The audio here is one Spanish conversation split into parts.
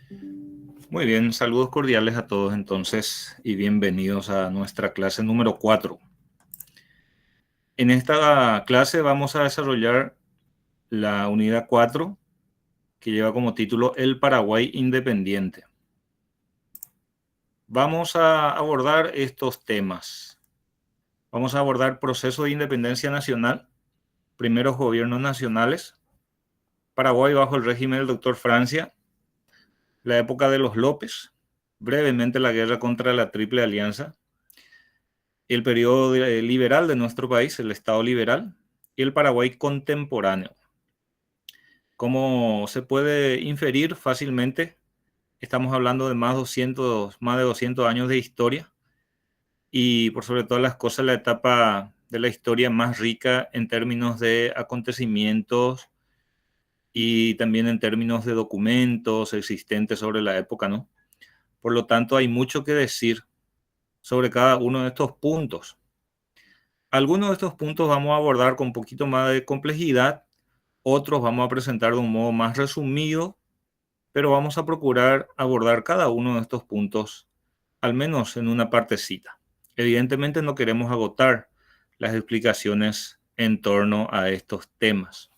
Muy bien, saludos cordiales a todos entonces y bienvenidos a nuestra clase número 4. En esta clase vamos a desarrollar la unidad 4 que lleva como título El Paraguay Independiente. Vamos a abordar estos temas. Vamos a abordar proceso de independencia nacional, primeros gobiernos nacionales, Paraguay bajo el régimen del doctor Francia, la época de los López, brevemente la guerra contra la Triple Alianza, el periodo liberal de nuestro país, el Estado liberal, y el Paraguay contemporáneo. Como se puede inferir fácilmente, estamos hablando de más de 200 años de historia y por sobre todas las cosas la etapa de la historia más rica en términos de acontecimientos y también en términos de documentos existentes sobre la época, ¿no? Por lo tanto, hay mucho que decir sobre cada uno de estos puntos. Algunos de estos puntos vamos a abordar con un poquito más de complejidad, otros vamos a presentar de un modo más resumido, pero vamos a procurar abordar cada uno de estos puntos, al menos en una partecita. Evidentemente no queremos agotar las explicaciones en torno a estos temas.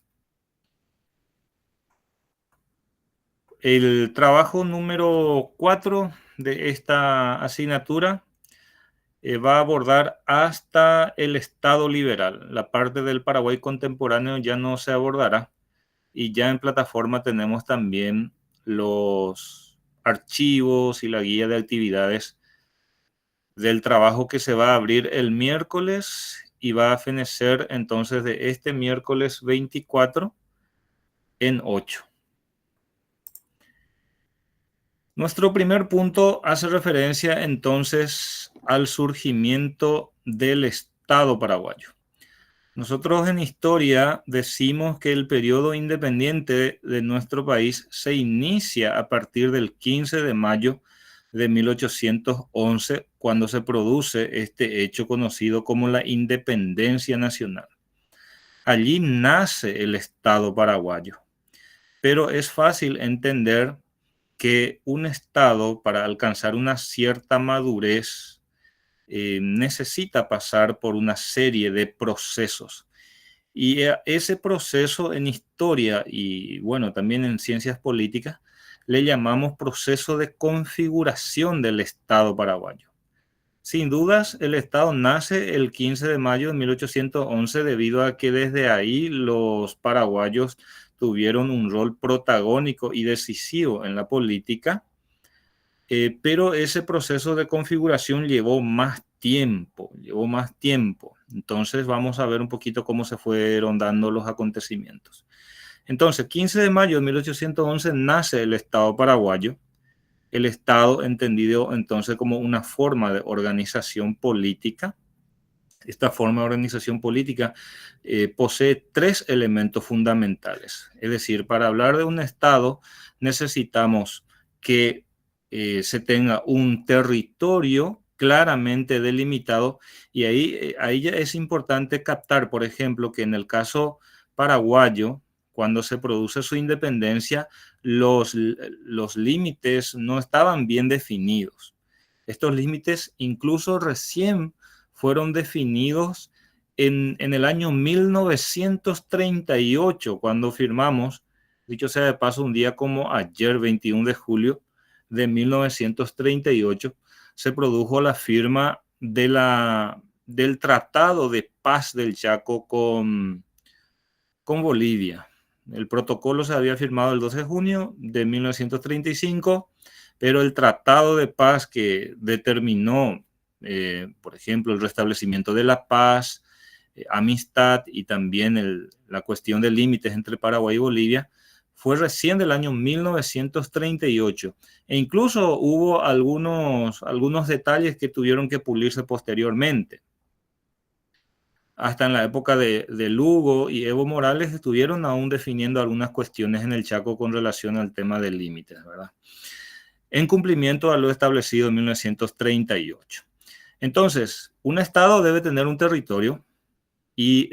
El trabajo número 4 de esta asignatura va a abordar hasta el Estado liberal. La parte del Paraguay contemporáneo ya no se abordará. Y ya en plataforma tenemos también los archivos y la guía de actividades del trabajo que se va a abrir el miércoles y va a fenecer entonces de este miércoles 24 en 8. Nuestro primer punto hace referencia entonces al surgimiento del Estado paraguayo. Nosotros en historia decimos que el periodo independiente de nuestro país se inicia a partir del 15 de mayo de 1811, cuando se produce este hecho conocido como la independencia nacional. Allí nace el Estado paraguayo, pero es fácil entender que un Estado, para alcanzar una cierta madurez, necesita pasar por una serie de procesos. Y ese proceso en historia y bueno, también en ciencias políticas, le llamamos proceso de configuración del Estado paraguayo. Sin dudas, el Estado nace el 15 de mayo de 1811 debido a que desde ahí los paraguayos tuvieron un rol protagónico y decisivo en la política, pero ese proceso de configuración llevó más tiempo. Entonces vamos a ver un poquito cómo se fueron dando los acontecimientos. Entonces, 15 de mayo de 1811 nace el Estado paraguayo, el Estado entendido entonces como una forma de organización política. Esta forma de organización política posee tres elementos fundamentales. Es decir, para hablar de un Estado necesitamos que se tenga un territorio claramente delimitado y ahí ya es importante captar, por ejemplo, que en el caso paraguayo, cuando se produce su independencia, los límites no estaban bien definidos. Estos límites incluso recién fueron definidos en el año 1938, cuando firmamos, dicho sea de paso, un día como ayer, 21 de julio de 1938, se produjo la firma del Tratado de Paz del Chaco con Bolivia. El protocolo se había firmado el 12 de junio de 1935, pero el tratado de paz que determinó, por ejemplo, el restablecimiento de la paz, amistad y también la cuestión de límites entre Paraguay y Bolivia, fue recién del año 1938. E incluso hubo algunos detalles que tuvieron que pulirse posteriormente. Hasta en la época de Lugo y Evo Morales estuvieron aún definiendo algunas cuestiones en el Chaco con relación al tema de límites, ¿verdad? En cumplimiento a lo establecido en 1938. Entonces, un Estado debe tener un territorio y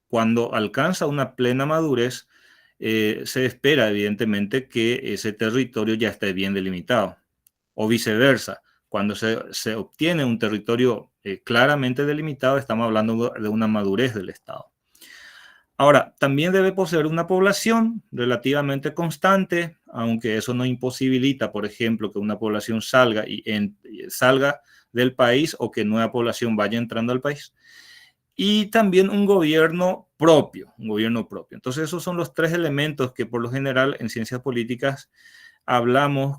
cuando alcanza una plena madurez, se espera evidentemente que ese territorio ya esté bien delimitado, o viceversa. Cuando se obtiene un territorio claramente delimitado, estamos hablando de una madurez del Estado. Ahora, también debe poseer una población relativamente constante, aunque eso no imposibilita, por ejemplo, que una población salga del país o que nueva población vaya entrando al país. Y también un gobierno propio, un gobierno propio. Entonces, esos son los tres elementos que por lo general en ciencias políticas hablamos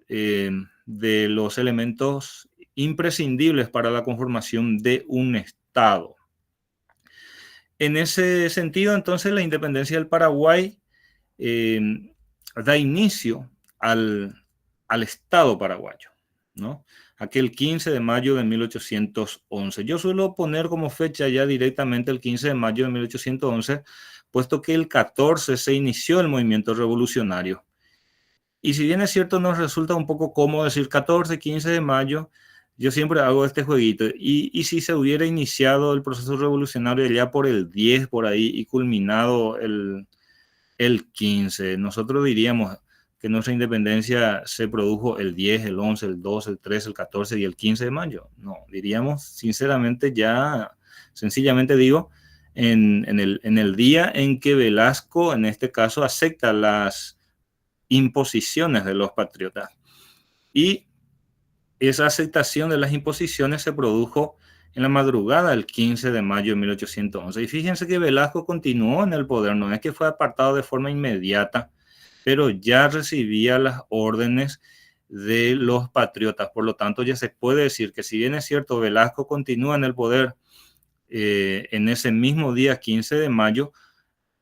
de los elementos imprescindibles para la conformación de un Estado. En ese sentido, entonces, la independencia del Paraguay eh, da inicio al Estado paraguayo, ¿no? Aquel 15 de mayo de 1811. Yo suelo poner como fecha ya directamente el 15 de mayo de 1811, puesto que el 14 se inició el movimiento revolucionario. Y si bien es cierto, nos resulta un poco cómodo decir 14, 15 de mayo, yo siempre hago este jueguito. Y si se hubiera iniciado el proceso revolucionario ya por el 10, por ahí, y culminado el 15, nosotros diríamos que nuestra independencia se produjo el 10, el 11, el 12, el 13, el 14 y el 15 de mayo. No, diríamos sinceramente ya, sencillamente digo, en el día en que Velasco, en este caso, acepta las imposiciones de los patriotas. Y esa aceptación de las imposiciones se produjo en la madrugada del 15 de mayo de 1811. Y fíjense que Velasco continuó en el poder, no es que fue apartado de forma inmediata, pero ya recibía las órdenes de los patriotas. Por lo tanto, ya se puede decir que si bien es cierto, Velasco continúa en el poder en ese mismo día 15 de mayo,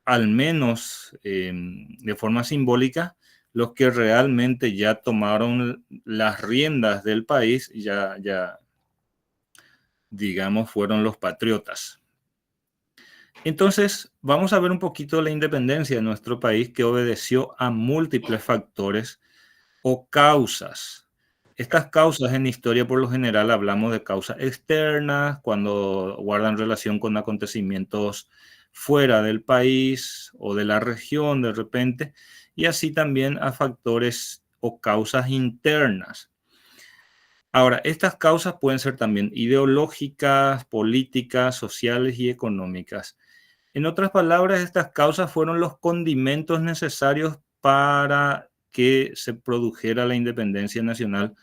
al menos de forma simbólica, los que realmente ya tomaron las riendas del país, ya digamos, fueron los patriotas. Entonces, vamos a ver un poquito la independencia de nuestro país que obedeció a múltiples factores o causas. Estas causas en historia por lo general hablamos de causas externas, cuando guardan relación con acontecimientos fuera del país o de la región de repente, y así también a factores o causas internas. Ahora, estas causas pueden ser también ideológicas, políticas, sociales y económicas. En otras palabras, estas causas fueron los condimentos necesarios para que se produjera la independencia nacional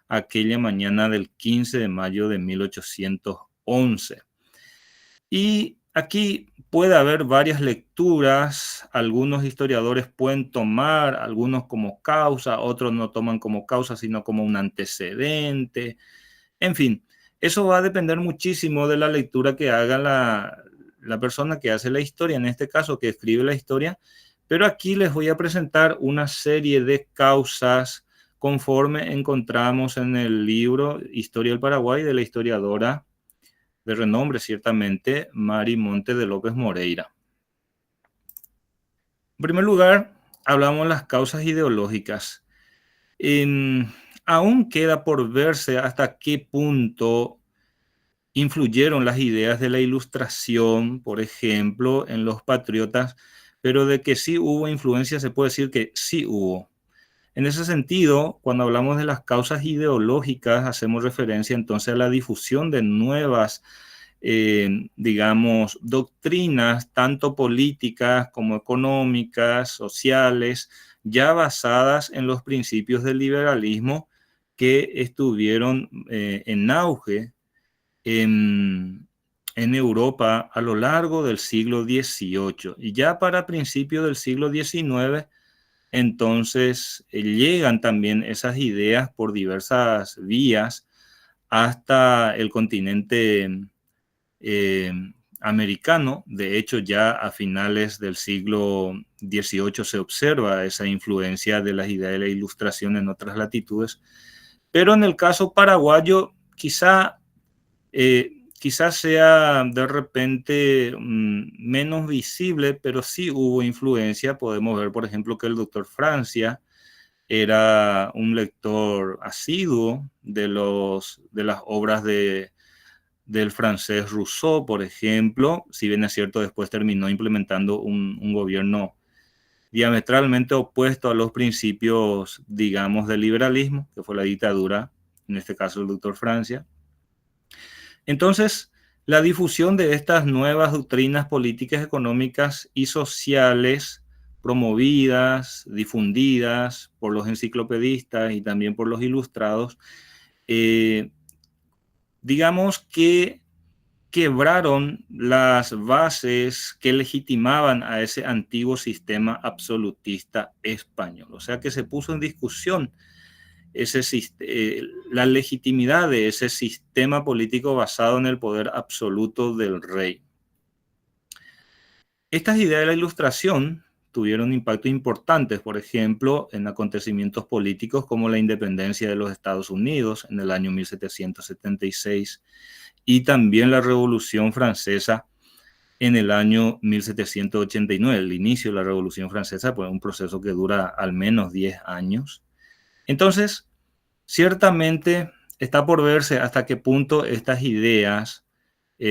aquella mañana del 15 de mayo de 1811. Y aquí puede haber varias lecturas, algunos historiadores pueden tomar algunos como causa, otros no toman como causa, sino como un antecedente. En fin, eso va a depender muchísimo de la lectura que haga la persona que hace la historia, en este caso que escribe la historia, pero aquí les voy a presentar una serie de causas conforme encontramos en el libro Historia del Paraguay de la historiadora de renombre, ciertamente, Mari Monte de López Moreira. En primer lugar, hablamos de las causas ideológicas. Aún queda por verse hasta qué punto influyeron las ideas de la Ilustración, por ejemplo, en los patriotas, pero de que sí hubo influencia, se puede decir que sí hubo. En ese sentido, cuando hablamos de las causas ideológicas, hacemos referencia entonces a la difusión de nuevas, digamos, doctrinas, tanto políticas como económicas, sociales, ya basadas en los principios del liberalismo que estuvieron en auge en Europa a lo largo del siglo XVIII. Y ya para principios del siglo XIX, entonces llegan también esas ideas por diversas vías hasta el continente eh, americano. De hecho, ya a finales del siglo XVIII se observa esa influencia de las ideas de la Ilustración en otras latitudes. Pero en el caso paraguayo, quizás sea de repente menos visible, pero sí hubo influencia. Podemos ver, por ejemplo, que el doctor Francia era un lector asiduo de las obras del francés Rousseau, por ejemplo. Si bien es cierto, después terminó implementando un gobierno diametralmente opuesto a los principios, digamos, del liberalismo, que fue la dictadura, en este caso el doctor Francia. Entonces, la difusión de estas nuevas doctrinas políticas, económicas y sociales promovidas, difundidas por los enciclopedistas y también por los ilustrados, digamos que quebraron las bases que legitimaban a ese antiguo sistema absolutista español. O sea que se puso en discusión la legitimidad de ese sistema político basado en el poder absoluto del rey. Estas ideas de la Ilustración tuvieron impactos importantes, por ejemplo, en acontecimientos políticos como la independencia de los Estados Unidos en el año 1776 y también la Revolución Francesa en el año 1789. El inicio de la Revolución Francesa fue un proceso que dura al menos 10 años. Entonces, ciertamente está por verse hasta qué punto estas ideas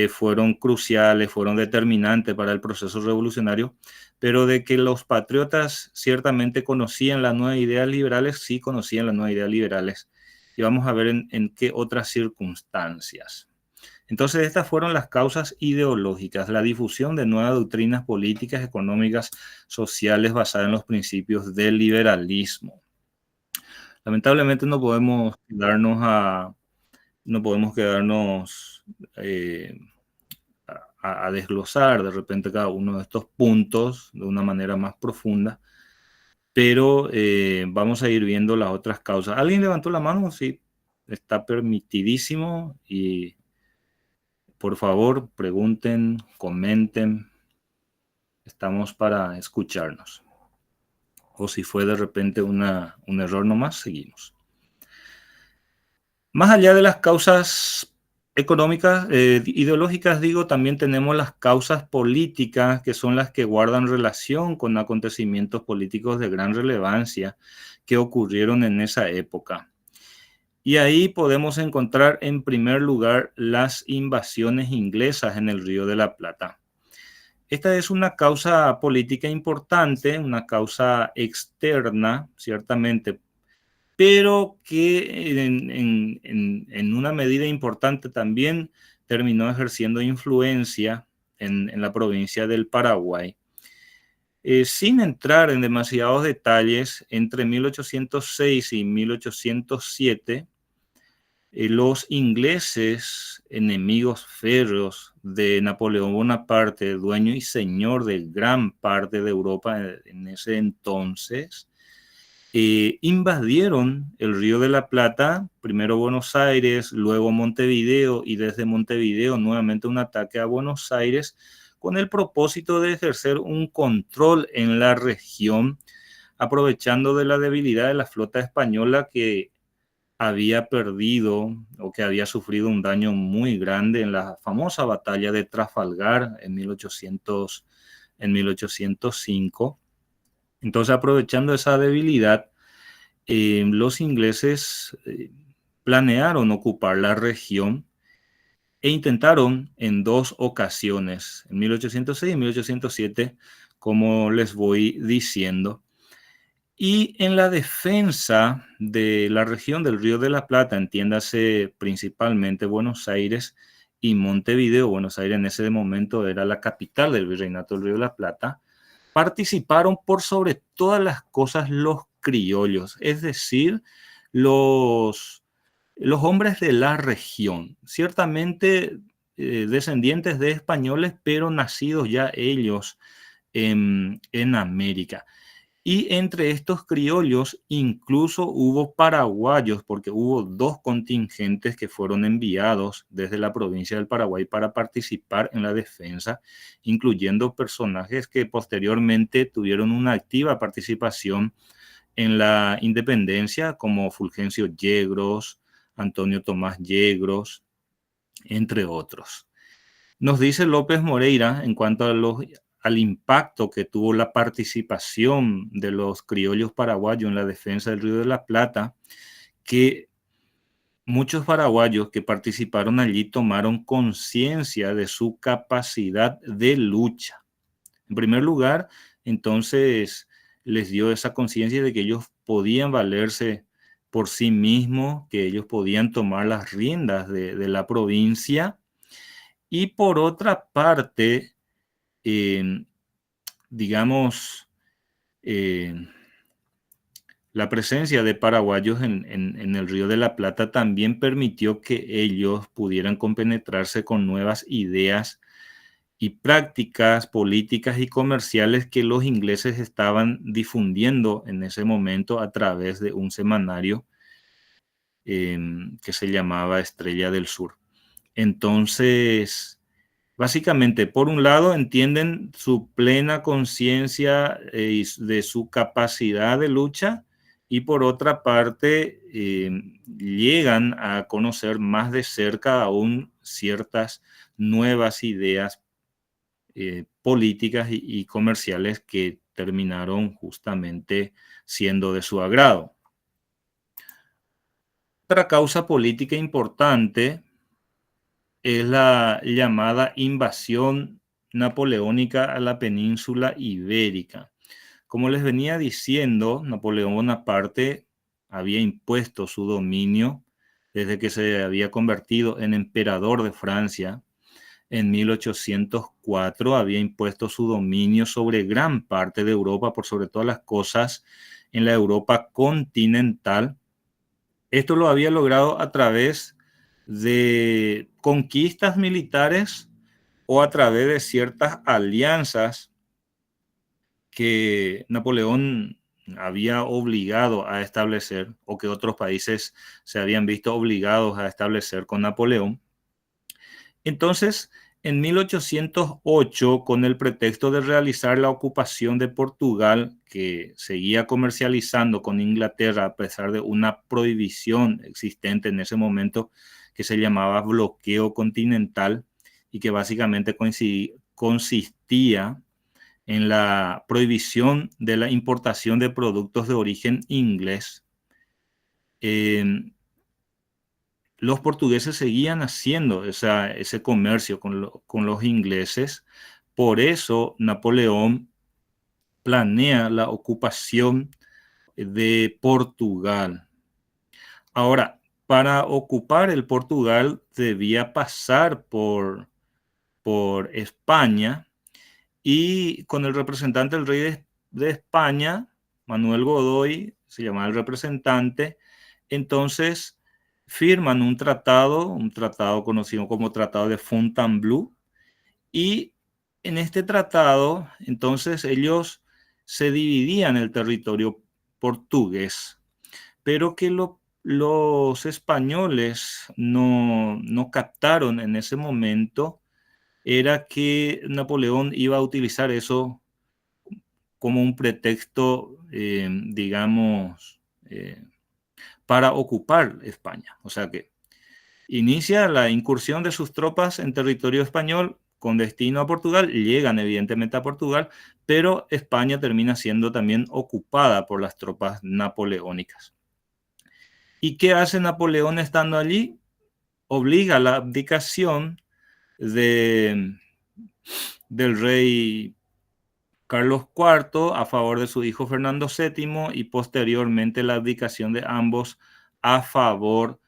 fueron cruciales, fueron determinantes para el proceso revolucionario, pero de que los patriotas ciertamente conocían las nuevas ideas liberales, sí conocían las nuevas ideas liberales. Y vamos a ver en qué otras circunstancias. Entonces, estas fueron las causas ideológicas, la difusión de nuevas doctrinas políticas, económicas, sociales basadas en los principios del liberalismo. Lamentablemente no podemos quedarnos a desglosar de repente cada uno de estos puntos de una manera más profunda, pero vamos a ir viendo las otras causas. ¿Alguien levantó la mano? Sí, está permitidísimo y por favor pregunten, comenten, estamos para escucharnos. O si fue de repente un error nomás, seguimos. Más allá de las causas económicas, ideológicas, digo, también tenemos las causas políticas, que son las que guardan relación con acontecimientos políticos de gran relevancia que ocurrieron en esa época. Y ahí podemos encontrar en primer lugar las invasiones inglesas en el Río de la Plata. Esta es una causa política importante, una causa externa, ciertamente, pero que en una medida importante también terminó ejerciendo influencia en la provincia del Paraguay. Sin entrar en demasiados detalles, entre 1806 y 1807, los ingleses, enemigos férreos de Napoleón Bonaparte, dueño y señor de gran parte de Europa en ese entonces, invadieron el Río de la Plata, primero Buenos Aires, luego Montevideo, y desde Montevideo nuevamente un ataque a Buenos Aires con el propósito de ejercer un control en la región, aprovechando de la debilidad de la flota española que había perdido o que había sufrido un daño muy grande en la famosa batalla de Trafalgar en 1805. Entonces, aprovechando esa debilidad, los ingleses planearon ocupar la región e intentaron en dos ocasiones, en 1806 y 1807, como les voy diciendo. Y en la defensa de la región del Río de la Plata, entiéndase principalmente Buenos Aires y Montevideo. Buenos Aires en ese momento era la capital del Virreinato del Río de la Plata. Participaron por sobre todas las cosas los criollos, es decir, los hombres de la región, ciertamente descendientes de españoles, pero nacidos ya ellos en América. Y entre estos criollos incluso hubo paraguayos, porque hubo dos contingentes que fueron enviados desde la provincia del Paraguay para participar en la defensa, incluyendo personajes que posteriormente tuvieron una activa participación en la independencia, como Fulgencio Yegros, Antonio Tomás Yegros, entre otros. Nos dice López Moreira en cuanto al impacto que tuvo la participación de los criollos paraguayos en la defensa del Río de la Plata, que muchos paraguayos que participaron allí tomaron conciencia de su capacidad de lucha. En primer lugar, entonces, les dio esa conciencia de que ellos podían valerse por sí mismos, que ellos podían tomar las riendas de la provincia. Y por otra parte, digamos, la presencia de paraguayos en el Río de la Plata también permitió que ellos pudieran compenetrarse con nuevas ideas y prácticas políticas y comerciales que los ingleses estaban difundiendo en ese momento a través de un semanario que se llamaba Estrella del Sur. Entonces, básicamente, por un lado, entienden su plena conciencia de su capacidad de lucha y por otra parte, llegan a conocer más de cerca aún ciertas nuevas ideas políticas y comerciales que terminaron justamente siendo de su agrado. Otra causa política importante es la llamada invasión napoleónica a la península ibérica. Como les venía diciendo, Napoleón Bonaparte había impuesto su dominio desde que se había convertido en emperador de Francia. En 1804 había impuesto su dominio sobre gran parte de Europa, por sobre todas las cosas en la Europa continental. Esto lo había logrado a través de conquistas militares o a través de ciertas alianzas que Napoleón había obligado a establecer o que otros países se habían visto obligados a establecer con Napoleón. Entonces, en 1808, con el pretexto de realizar la ocupación de Portugal, que seguía comercializando con Inglaterra a pesar de una prohibición existente en ese momento que se llamaba bloqueo continental y que básicamente consistía en la prohibición de la importación de productos de origen inglés. Los portugueses seguían haciendo ese comercio con los ingleses. Por eso Napoleón planea la ocupación de Portugal. Ahora, para ocupar el Portugal debía pasar por España y con el representante del rey de España, Manuel Godoy, se llamaba el representante, entonces firman un tratado conocido como Tratado de Fontainebleau, y en este tratado, entonces ellos se dividían el territorio portugués, pero que los españoles no captaron en ese momento era que Napoleón iba a utilizar eso como un pretexto, digamos, para ocupar España. O sea que inicia la incursión de sus tropas en territorio español con destino a Portugal, llegan evidentemente a Portugal, pero España termina siendo también ocupada por las tropas napoleónicas. ¿Y qué hace Napoleón estando allí? Obliga a la abdicación del rey Carlos IV a favor de su hijo Fernando VII y posteriormente la abdicación de ambos a favor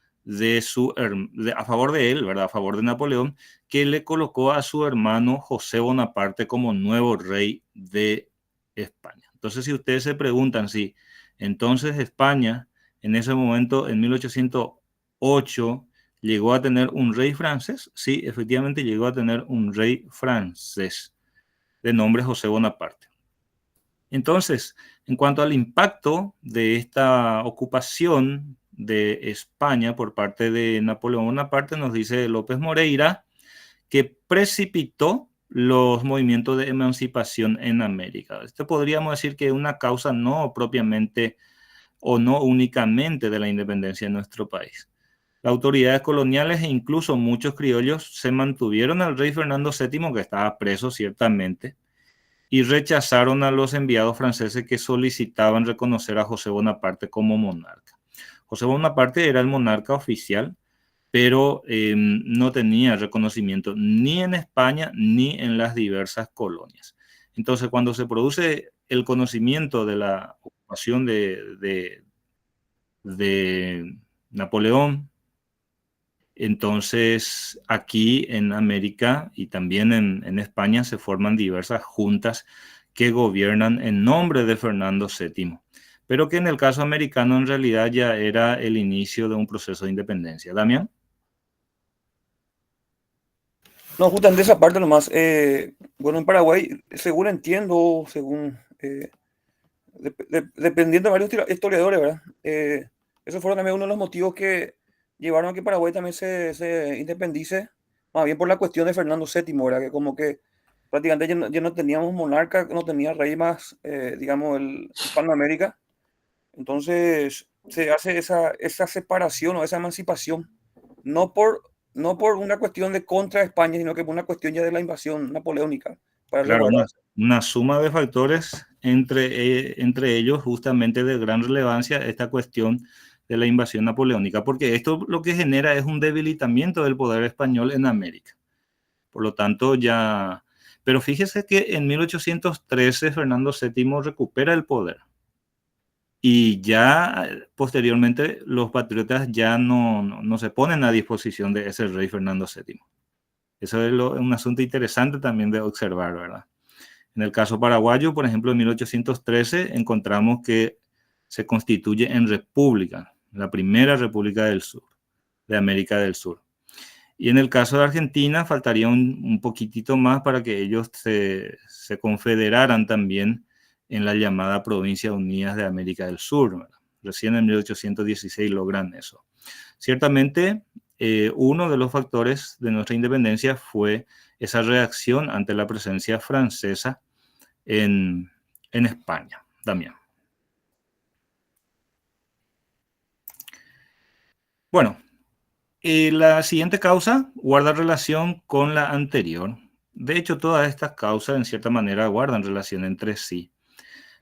a favor de él, ¿verdad? A favor de Napoleón, que le colocó a su hermano José Bonaparte como nuevo rey de España. Entonces, si ustedes se preguntan si entonces España en ese momento, en 1808, llegó a tener un rey francés, sí, efectivamente llegó a tener un rey francés de nombre José Bonaparte. Entonces, en cuanto al impacto de esta ocupación de España por parte de Napoleón Bonaparte, nos dice López Moreira que precipitó los movimientos de emancipación en América. Esto podríamos decir que es una causa no propiamente o no únicamente de la independencia de nuestro país. Las autoridades coloniales e incluso muchos criollos se mantuvieron al rey Fernando VII, que estaba preso ciertamente, y rechazaron a los enviados franceses que solicitaban reconocer a José Bonaparte como monarca. José Bonaparte era el monarca oficial, pero no tenía reconocimiento ni en España ni en las diversas colonias. Entonces, cuando se produce el conocimiento de la ocupación de Napoleón, entonces aquí en América y también en España se forman diversas juntas que gobiernan en nombre de Fernando VII, pero que en el caso americano en realidad ya era el inicio de un proceso de independencia. Damián. No, justamente esa parte nomás. Bueno, en Paraguay, según entiendo, según dependiendo de varios historiadores, ¿verdad? Esos fueron también uno de los motivos que llevaron a que Paraguay también se independice, más bien por la cuestión de Fernando VII, ¿verdad? Que como que prácticamente ya no teníamos monarca, no tenía rey más, digamos, Hispanoamérica. Entonces se hace esa separación o esa emancipación, no por, no por una cuestión de contra España, sino que por una cuestión ya de la invasión napoleónica, para Claro, resguardarse. una suma de factores entre ellos justamente de gran relevancia esta cuestión de la invasión napoleónica, porque esto lo que genera es un debilitamiento del poder español en América. Por lo tanto, ya... Pero fíjese que en 1813 Fernando VII recupera el poder y ya posteriormente los patriotas ya no se ponen a disposición de ese rey Fernando VII. Eso es un asunto interesante también de observar, ¿verdad? En el caso paraguayo, por ejemplo, en 1813 encontramos que se constituye en república, la primera república del sur, de América del Sur. Y en el caso de Argentina faltaría un poquitito más para que ellos se confederaran también en la llamada Provincias Unidas de América del Sur, ¿verdad? Recién en 1816 logran eso. Ciertamente, uno de los factores de nuestra independencia fue esa reacción ante la presencia francesa en España también. Bueno, la siguiente causa guarda relación con la anterior. De hecho, todas estas causas en cierta manera guardan relación entre sí.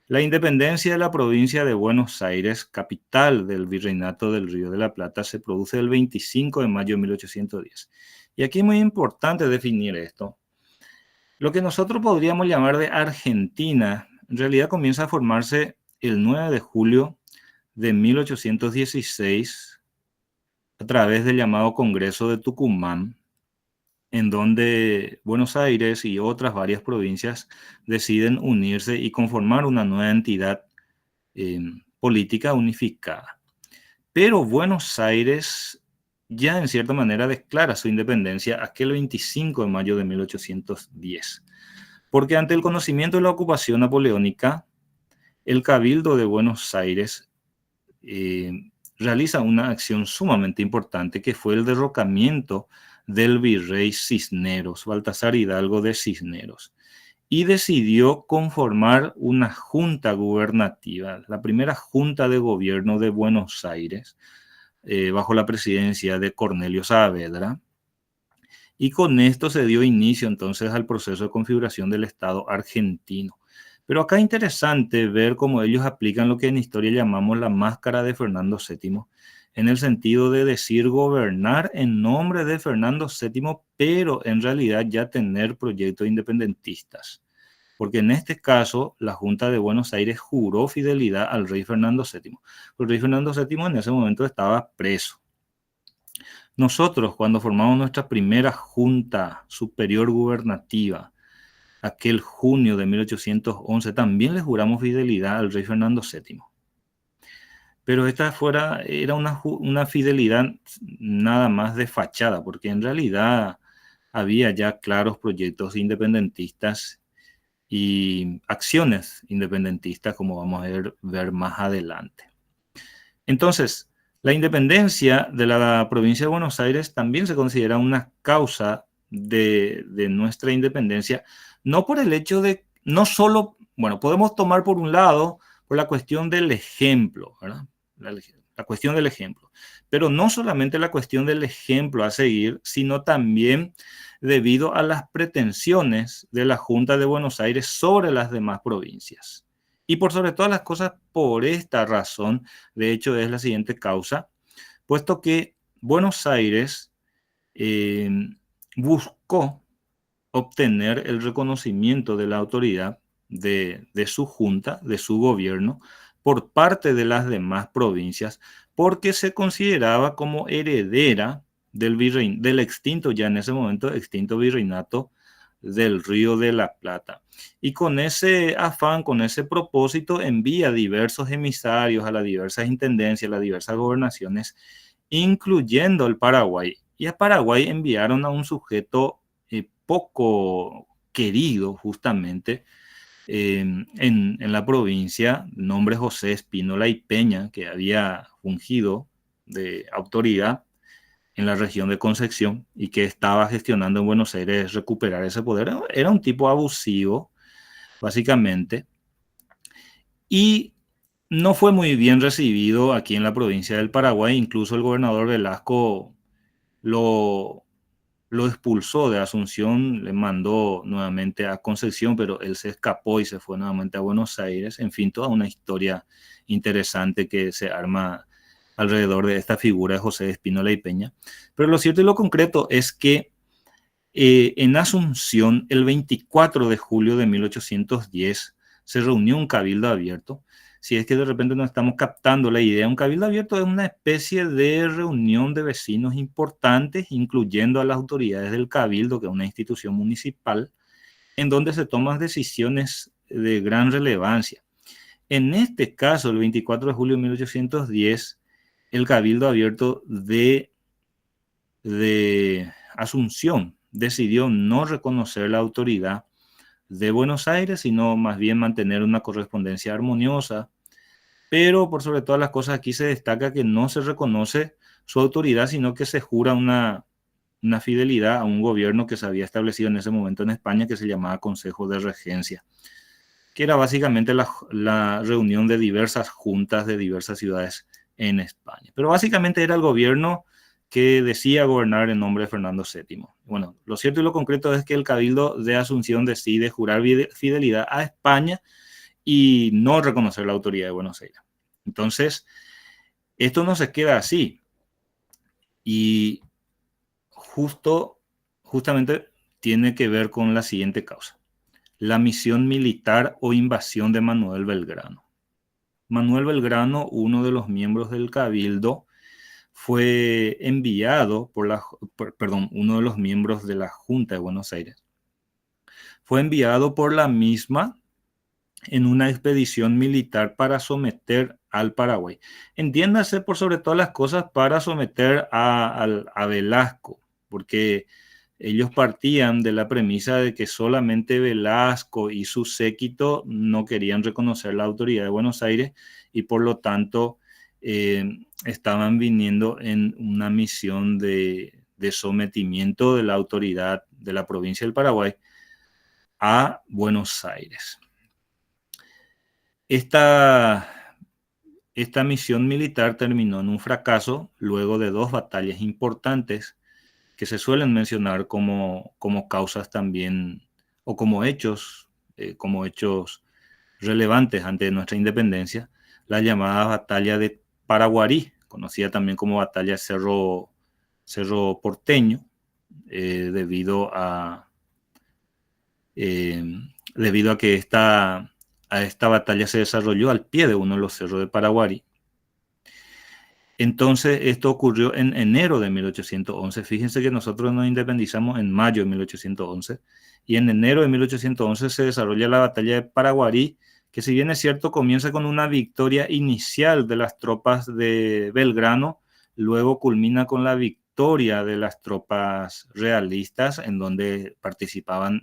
La independencia de la provincia de Buenos Aires, capital del Virreinato del Río de la Plata, se produce el 25 de mayo de 1810. Y aquí es muy importante definir esto. Lo que nosotros podríamos llamar de Argentina, en realidad comienza a formarse el 9 de julio de 1816 a través del llamado Congreso de Tucumán, en donde Buenos Aires y otras varias provincias deciden unirse y conformar una nueva entidad eh, política unificada. Pero Buenos Aires ya en cierta manera declara su independencia aquel 25 de mayo de 1810, porque ante el conocimiento de la ocupación napoleónica, el Cabildo de Buenos Aires eh, realiza una acción sumamente importante que fue el derrocamiento del virrey Cisneros, Baltasar Hidalgo de Cisneros, y decidió conformar una junta gubernativa, la primera junta de gobierno de Buenos Aires, bajo la presidencia de Cornelio Saavedra, y con esto se dio inicio entonces al proceso de configuración del Estado argentino. Pero acá es interesante ver cómo ellos aplican lo que en historia llamamos la máscara de Fernando VII, en el sentido de decir gobernar en nombre de Fernando VII, pero en realidad ya tener proyectos independentistas. Porque en este caso la Junta de Buenos Aires juró fidelidad al rey Fernando VII. El rey Fernando VII en ese momento estaba preso. Nosotros, cuando formamos nuestra primera Junta Superior Gubernativa, aquel junio de 1811, también le juramos fidelidad al rey Fernando VII. Pero esta era una fidelidad nada más de fachada, porque en realidad había ya claros proyectos independentistas y acciones independentistas, como vamos a ver más adelante. Entonces, la independencia de la provincia de Buenos Aires también se considera una causa de nuestra independencia, no por el hecho de, no solo, bueno, podemos tomar por un lado por la cuestión del ejemplo, ¿verdad? La cuestión del ejemplo, pero no solamente la cuestión del ejemplo a seguir, sino también debido a las pretensiones de la Junta de Buenos Aires sobre las demás provincias. Y por sobre todas las cosas, por esta razón, de hecho, es la siguiente causa, puesto que Buenos Aires buscó obtener el reconocimiento de la autoridad de su junta, de su gobierno, por parte de las demás provincias, porque se consideraba como heredera del extinto, ya en ese momento, extinto virreinato del Río de la Plata. Y con ese afán, con ese propósito, envía diversos emisarios a las diversas intendencias, a las diversas gobernaciones, incluyendo el Paraguay. Y a Paraguay enviaron a un sujeto poco querido, justamente, en la provincia, nombre José Espínola y Peña, que había fungido de autoridad en la región de Concepción y que estaba gestionando en Buenos Aires recuperar ese poder. Era un tipo abusivo, básicamente, y no fue muy bien recibido aquí en la provincia del Paraguay. Incluso el gobernador Velasco lo, lo expulsó de Asunción, le mandó nuevamente a Concepción, pero él se escapó y se fue nuevamente a Buenos Aires. En fin, toda una historia interesante que se arma alrededor de esta figura de José Espínola y Peña. Pero lo cierto y lo concreto es que en Asunción, el 24 de julio de 1810, se reunió un cabildo abierto. Si es que de repente no estamos captando la idea, un cabildo abierto es una especie de reunión de vecinos importantes, incluyendo a las autoridades del cabildo, que es una institución municipal, en donde se toman decisiones de gran relevancia. En este caso, el 24 de julio de 1810, el cabildo abierto de Asunción decidió no reconocer la autoridad de Buenos Aires, sino más bien mantener una correspondencia armoniosa. Pero por sobre todas las cosas aquí se destaca que no se reconoce su autoridad, sino que se jura una fidelidad a un gobierno que se había establecido en ese momento en España, que se llamaba Consejo de Regencia, que era básicamente la reunión de diversas juntas de diversas ciudades en España. Pero básicamente era el gobierno que decía gobernar en nombre de Fernando VII. Bueno, lo cierto y lo concreto es que el Cabildo de Asunción decide jurar fidelidad a España y no reconocer la autoridad de Buenos Aires. Entonces, esto no se queda así. Y justamente tiene que ver con la siguiente causa: la misión militar o invasión de Manuel Belgrano. Manuel Belgrano, uno de los miembros del Cabildo, fue enviado uno de los miembros de la Junta de Buenos Aires, fue enviado por la misma en una expedición militar para someter al Paraguay. Entiéndase, por sobre todas las cosas, para someter a Velasco, porque ellos partían de la premisa de que solamente Velasco y su séquito no querían reconocer la autoridad de Buenos Aires y por lo tanto estaban viniendo en una misión de sometimiento de la autoridad de la provincia del Paraguay a Buenos Aires. Esta misión militar terminó en un fracaso luego de dos batallas importantes que se suelen mencionar como causas también, o como hechos relevantes ante nuestra independencia: la llamada batalla de Paraguarí, conocida también como batalla Cerro Porteño, debido a que esta batalla se desarrolló al pie de uno de los cerros de Paraguarí. Entonces, esto ocurrió en enero de 1811. Fíjense que nosotros nos independizamos en mayo de 1811 y en enero de 1811 se desarrolla la batalla de Paraguarí, que, si bien es cierto, comienza con una victoria inicial de las tropas de Belgrano, luego culmina con la victoria de las tropas realistas, en donde participaban,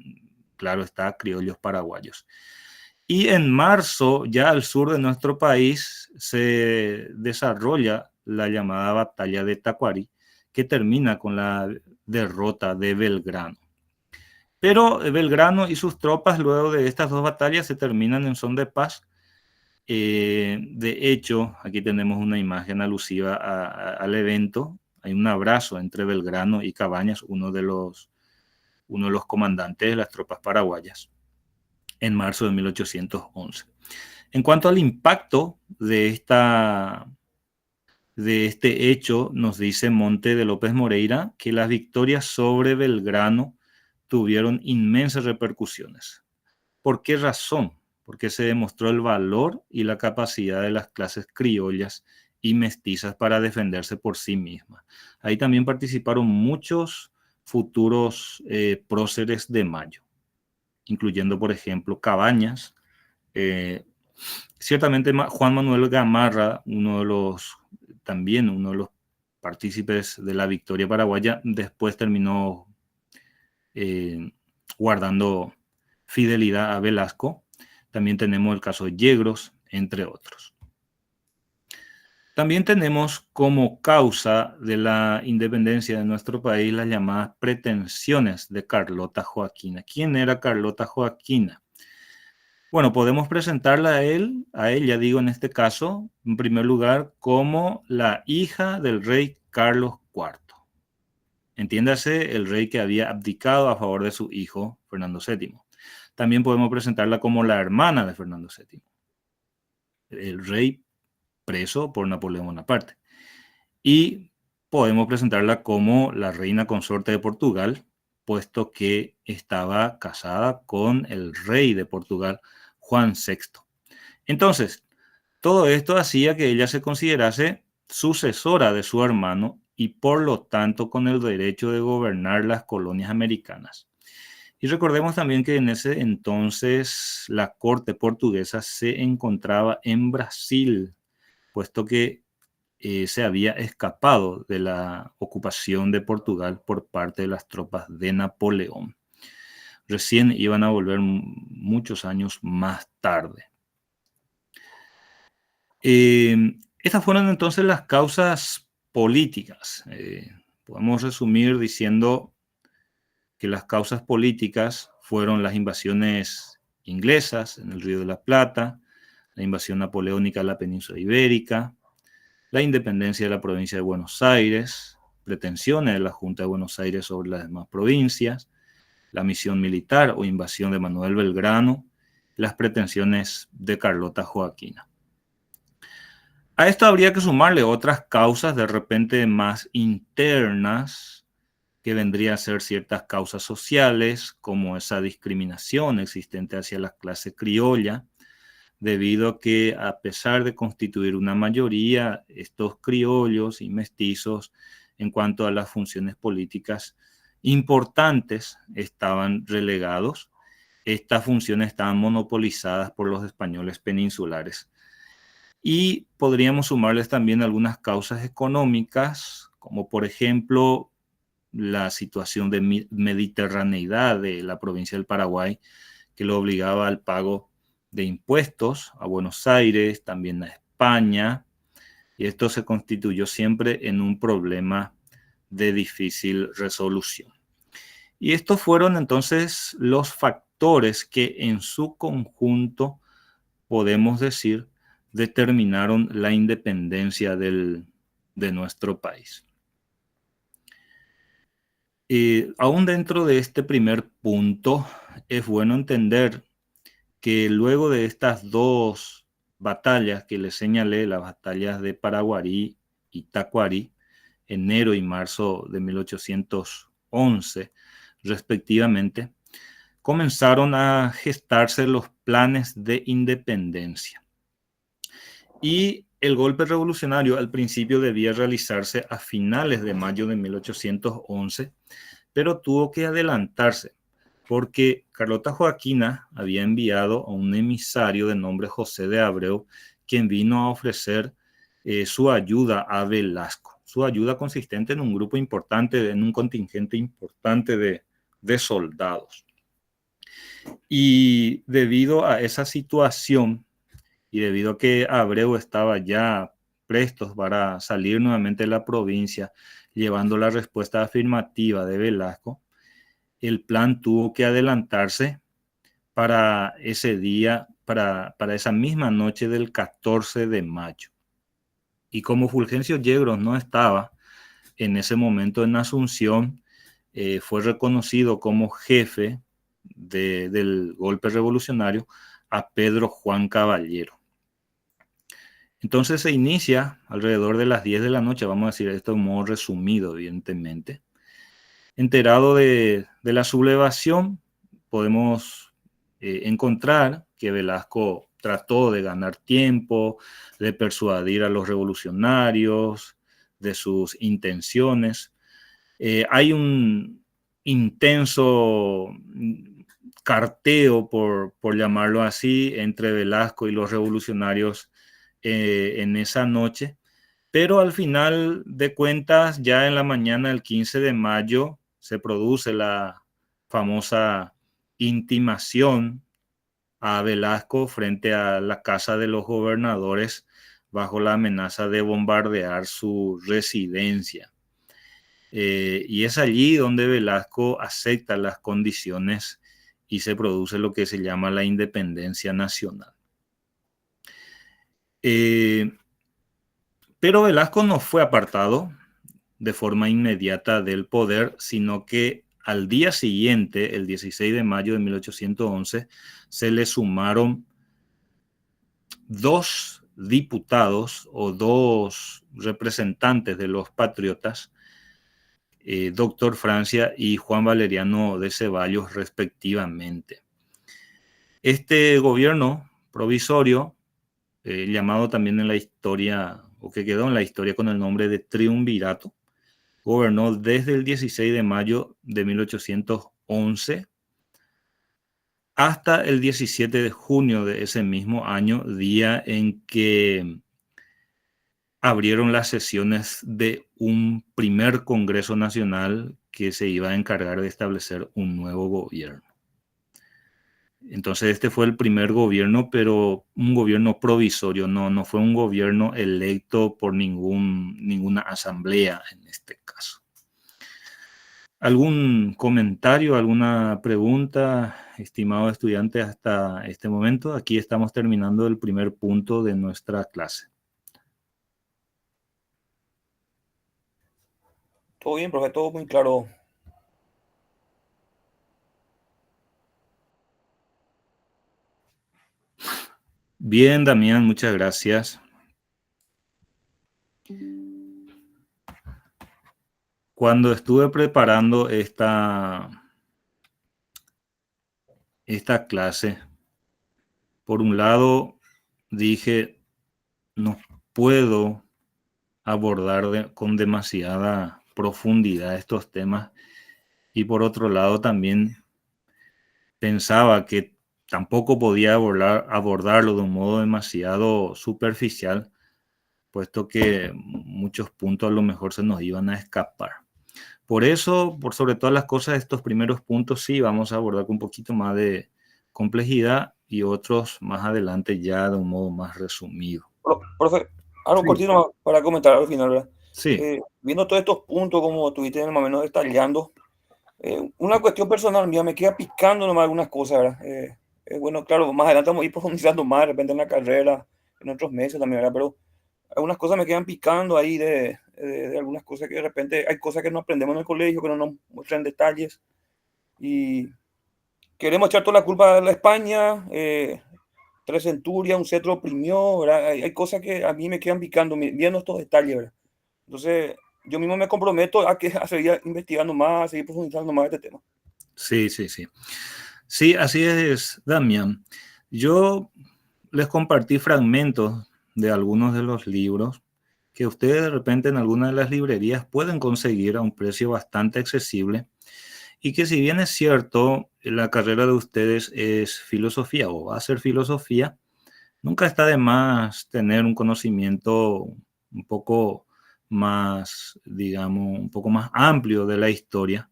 claro está, criollos paraguayos. Y en marzo, ya al sur de nuestro país, se desarrolla la llamada batalla de Tacuarí, que termina con la derrota de Belgrano. Pero Belgrano y sus tropas, luego de estas dos batallas, se terminan en son de paz. De hecho, aquí tenemos una imagen alusiva al evento. Hay un abrazo entre Belgrano y Cabañas, uno de los comandantes de las tropas paraguayas, en marzo de 1811. En cuanto al impacto de este hecho, nos dice Monte de López Moreira que las victorias sobre Belgrano tuvieron inmensas repercusiones, ¿Por qué razón? Porque se demostró el valor y la capacidad de las clases criollas y mestizas para defenderse por sí mismas. Ahí también participaron muchos futuros próceres de Mayo, incluyendo, por ejemplo, Cabañas. Ciertamente Juan Manuel Gamarra, también uno de los partícipes de la victoria paraguaya, después terminó guardando fidelidad a Velasco. También tenemos el caso de Yegros, entre otros. También tenemos como causa de la independencia de nuestro país las llamadas pretensiones de Carlota Joaquina. ¿Quién era Carlota Joaquina? Bueno, podemos presentarla a ella, digo en este caso, en primer lugar, como la hija del rey Carlos IV. Entiéndase, el rey que había abdicado a favor de su hijo, Fernando VII. También podemos presentarla como la hermana de Fernando VII, el rey preso por Napoleón Bonaparte. Y podemos presentarla como la reina consorte de Portugal, puesto que estaba casada con el rey de Portugal, Juan VI. Entonces, todo esto hacía que ella se considerase sucesora de su hermano y por lo tanto con el derecho de gobernar las colonias americanas. Y recordemos también que en ese entonces la corte portuguesa se encontraba en Brasil, puesto que se había escapado de la ocupación de Portugal por parte de las tropas de Napoleón. Recién iban a volver muchos años más tarde. Estas fueron entonces las causas políticas. Podemos resumir diciendo que las causas políticas fueron las invasiones inglesas en el Río de la Plata, la invasión napoleónica a la península ibérica, la independencia de la provincia de Buenos Aires, pretensiones de la Junta de Buenos Aires sobre las demás provincias, la misión militar o invasión de Manuel Belgrano, las pretensiones de Carlota Joaquina. A esto habría que sumarle otras causas de repente más internas, que vendrían a ser ciertas causas sociales, como esa discriminación existente hacia la clase criolla, debido a que a pesar de constituir una mayoría, estos criollos y mestizos, en cuanto a las funciones políticas importantes, estaban relegados. Estas funciones estaban monopolizadas por los españoles peninsulares. Y podríamos sumarles también algunas causas económicas, como por ejemplo la situación de mediterraneidad de la provincia del Paraguay, que lo obligaba al pago de impuestos a Buenos Aires, también a España, y esto se constituyó siempre en un problema de difícil resolución. Y estos fueron entonces los factores que en su conjunto, podemos decir, determinaron la independencia de nuestro país. Aún dentro de este primer punto, es bueno entender que luego de estas dos batallas que les señalé, las batallas de Paraguarí y Tacuarí, enero y marzo de 1811, respectivamente, comenzaron a gestarse los planes de independencia. Y el golpe revolucionario al principio debía realizarse a finales de mayo de 1811, pero tuvo que adelantarse porque Carlota Joaquina había enviado a un emisario de nombre José de Abreu, quien vino a ofrecer su ayuda a Velasco. Su ayuda consistente en un grupo importante, en un contingente importante de soldados. Y debido a esa situación, y debido a que Abreu estaba ya prestos para salir nuevamente de la provincia, llevando la respuesta afirmativa de Velasco, el plan tuvo que adelantarse para ese día, para esa misma noche del 14 de mayo. Y como Fulgencio Yegros no estaba en ese momento en Asunción, fue reconocido como jefe del golpe revolucionario a Pedro Juan Caballero. Entonces se inicia alrededor de las 10 de la noche, vamos a decir esto de un modo resumido, evidentemente. Enterado de la sublevación, podemos encontrar que Velasco trató de ganar tiempo, de persuadir a los revolucionarios de sus intenciones. Hay un intenso carteo, por llamarlo así, entre Velasco y los revolucionarios en esa noche, pero al final de cuentas, ya en la mañana del 15 de mayo, se produce la famosa intimación a Velasco frente a la casa de los gobernadores bajo la amenaza de bombardear su residencia. Y es allí donde Velasco acepta las condiciones y se produce lo que se llama la independencia nacional. Pero Velasco no fue apartado de forma inmediata del poder, sino que al día siguiente, el 16 de mayo de 1811, se le sumaron 2 diputados o 2 representantes de los patriotas, Doctor Francia y Juan Valeriano de Ceballos, respectivamente. Este gobierno provisorio, llamado también en la historia, o que quedó en la historia con el nombre de Triunvirato, gobernó desde el 16 de mayo de 1811 hasta el 17 de junio de ese mismo año, día en que abrieron las sesiones de un primer Congreso Nacional que se iba a encargar de establecer un nuevo gobierno. Entonces este fue el primer gobierno, pero un gobierno provisorio, no fue un gobierno electo por ninguna asamblea en este caso. ¿Algún comentario, alguna pregunta, estimado estudiante, hasta este momento? Aquí estamos terminando el primer punto de nuestra clase. Todo bien, profe, todo muy claro. Bien, Damián, muchas gracias. Cuando estuve preparando esta clase, por un lado dije, no puedo abordar con demasiada profundidad estos temas, y por otro lado también pensaba que tampoco podía abordarlo de un modo demasiado superficial, puesto que muchos puntos a lo mejor se nos iban a escapar. Por eso, por sobre todas las cosas, estos primeros puntos sí vamos a abordar con un poquito más de complejidad y otros más adelante ya de un modo más resumido. Profe, algo Sí. cortito para comentar al final, ¿verdad? Sí. Viendo todos estos puntos, como estuviste más o menos detallando, una cuestión personal mía me queda picando nomás algunas cosas, ¿verdad? Bueno, claro, más adelante vamos a ir profundizando más, de repente en la carrera, en otros meses también, ¿verdad? Pero algunas cosas me quedan picando ahí de algunas cosas que de repente hay cosas que no aprendemos en el colegio, que no nos muestran detalles. Y queremos echar toda la culpa a la España, Tres Centurias, un cetro oprimió, ¿verdad? Hay cosas que a mí me quedan picando, viendo estos detalles, ¿verdad? Entonces, yo mismo me comprometo a seguir investigando más, a seguir profundizando más este tema. Sí, sí, sí. Sí, así es, Damián. Yo les compartí fragmentos de algunos de los libros que ustedes de repente en alguna de las librerías pueden conseguir a un precio bastante accesible, y que, si bien es cierto, la carrera de ustedes es filosofía o va a ser filosofía, nunca está de más tener un conocimiento un poco más, digamos, un poco más amplio de la historia,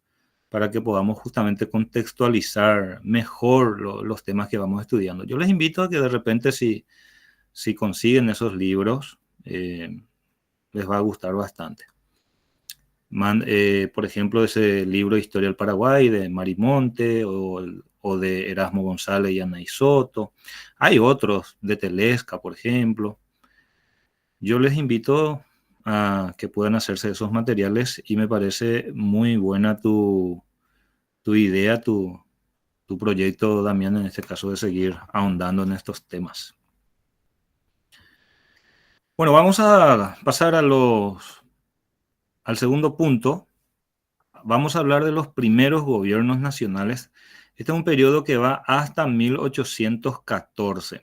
para que podamos justamente contextualizar mejor los temas que vamos estudiando. Yo les invito a que de repente, si consiguen esos libros, les va a gustar bastante. Por ejemplo, ese libro Historia del Paraguay de Marimonte, o de Erasmo González y Anaí Soto. Hay otros de Telesca, por ejemplo. Yo les invito a que puedan hacerse esos materiales, y me parece muy buena tu idea, tu proyecto, Damián, en este caso, de seguir ahondando en estos temas. Bueno, vamos a pasar al segundo punto. Vamos a hablar de los primeros gobiernos nacionales Este es un periodo que va hasta 1814.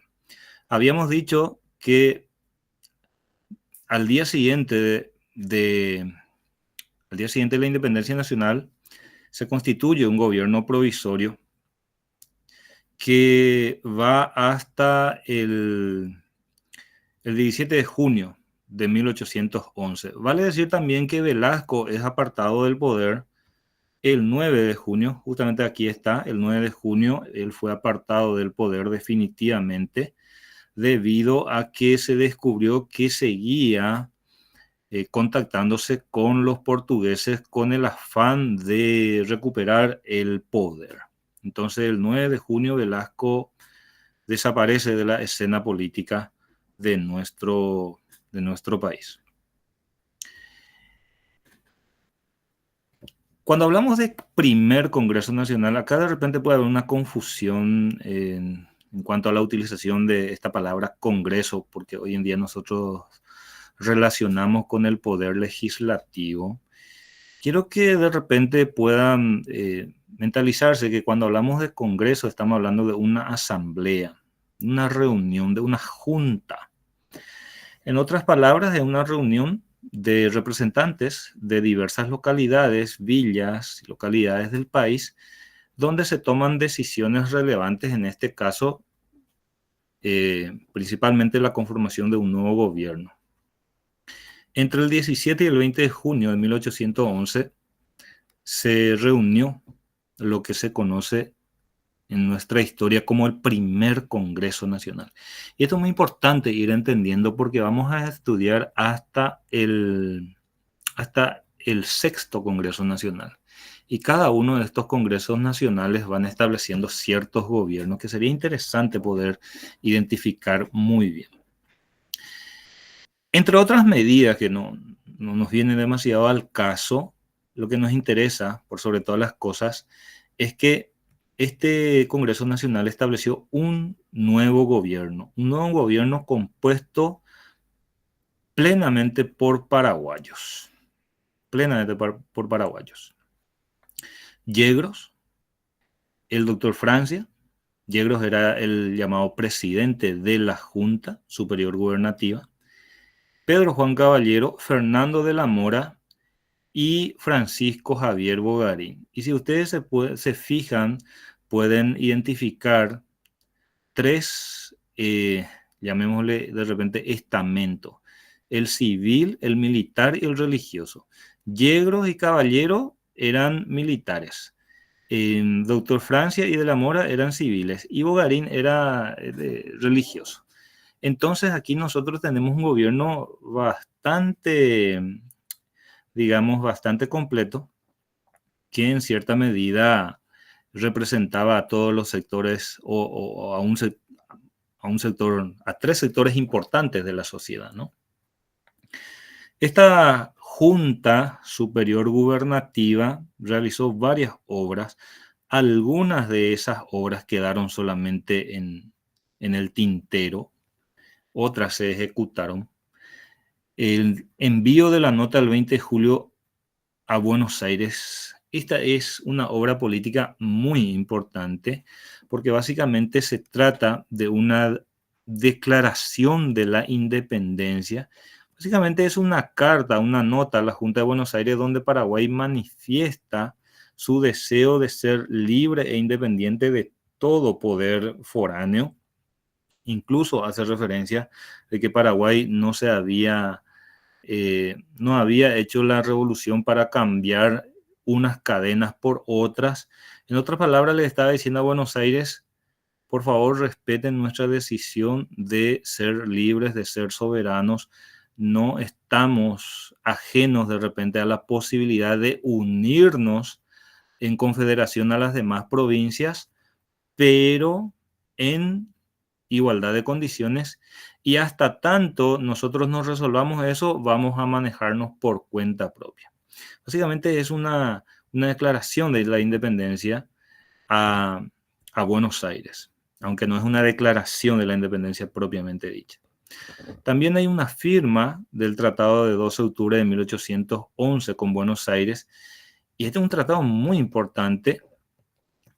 Habíamos dicho que al día siguiente al día siguiente de la independencia nacional se constituye un gobierno provisorio que va hasta el 17 de junio de 1811. Vale decir también que Velasco es apartado del poder el 9 de junio, justamente aquí está, el 9 de junio, él fue apartado del poder definitivamente debido a que se descubrió que seguía contactándose con los portugueses con el afán de recuperar el poder. Entonces, el 9 de junio, Velasco desaparece de la escena política de nuestro país. Cuando hablamos de primer Congreso Nacional, acá de repente puede haber una confusión en cuanto a la utilización de esta palabra Congreso, porque hoy en día nosotros relacionamos con el poder legislativo. Quiero que de repente puedan mentalizarse que cuando hablamos de Congreso estamos hablando de una asamblea, una reunión, de una junta. En otras palabras, de una reunión de representantes de diversas localidades, villas y localidades del país, donde se toman decisiones relevantes, en este caso, principalmente la conformación de un nuevo gobierno. Entre el 17 y el 20 de junio de 1811 se reunió lo que se conoce en nuestra historia como el primer Congreso Nacional. Y esto es muy importante ir entendiendo porque vamos a estudiar hasta el sexto Congreso Nacional. Y cada uno de estos congresos nacionales van estableciendo ciertos gobiernos que sería interesante poder identificar muy bien. Entre otras medidas que no nos vienen demasiado al caso, lo que nos interesa, por sobre todas las cosas, es que este Congreso Nacional estableció un nuevo gobierno compuesto plenamente por paraguayos. Plenamente por paraguayos. Yegros, el doctor Francia. Yegros era el llamado presidente de la Junta Superior Gubernativa. Pedro Juan Caballero, Fernando de la Mora y Francisco Javier Bogarín. Y si ustedes se fijan, pueden identificar tres, llamémosle de repente, estamentos: el civil, el militar y el religioso. Yegros y Caballero eran militares. Doctor Francia y de la Mora eran civiles y Bogarín era religioso. Entonces aquí nosotros tenemos un gobierno bastante, digamos, bastante completo, que en cierta medida representaba a todos los sectores o a tres sectores importantes de la sociedad, ¿no? Esta Junta Superior Gubernativa realizó varias obras. Algunas de esas obras quedaron solamente en el tintero, otras se ejecutaron. El envío de la nota el 20 de julio a Buenos Aires. Esta es una obra política muy importante porque básicamente se trata de una declaración de la independencia. Básicamente es una carta, una nota a la Junta de Buenos Aires donde Paraguay manifiesta su deseo de ser libre e independiente de todo poder foráneo. Incluso hace referencia de que Paraguay no había hecho la revolución para cambiar unas cadenas por otras. En otras palabras, le estaba diciendo a Buenos Aires: por favor, respeten nuestra decisión de ser libres, de ser soberanos. No estamos ajenos de repente a la posibilidad de unirnos en confederación a las demás provincias, pero en igualdad de condiciones, y hasta tanto nosotros nos resolvamos eso, vamos a manejarnos por cuenta propia. Básicamente es una declaración de la independencia a Buenos Aires, aunque no es una declaración de la independencia propiamente dicha. También hay una firma del Tratado de 12 de octubre de 1811 con Buenos Aires, y este es un tratado muy importante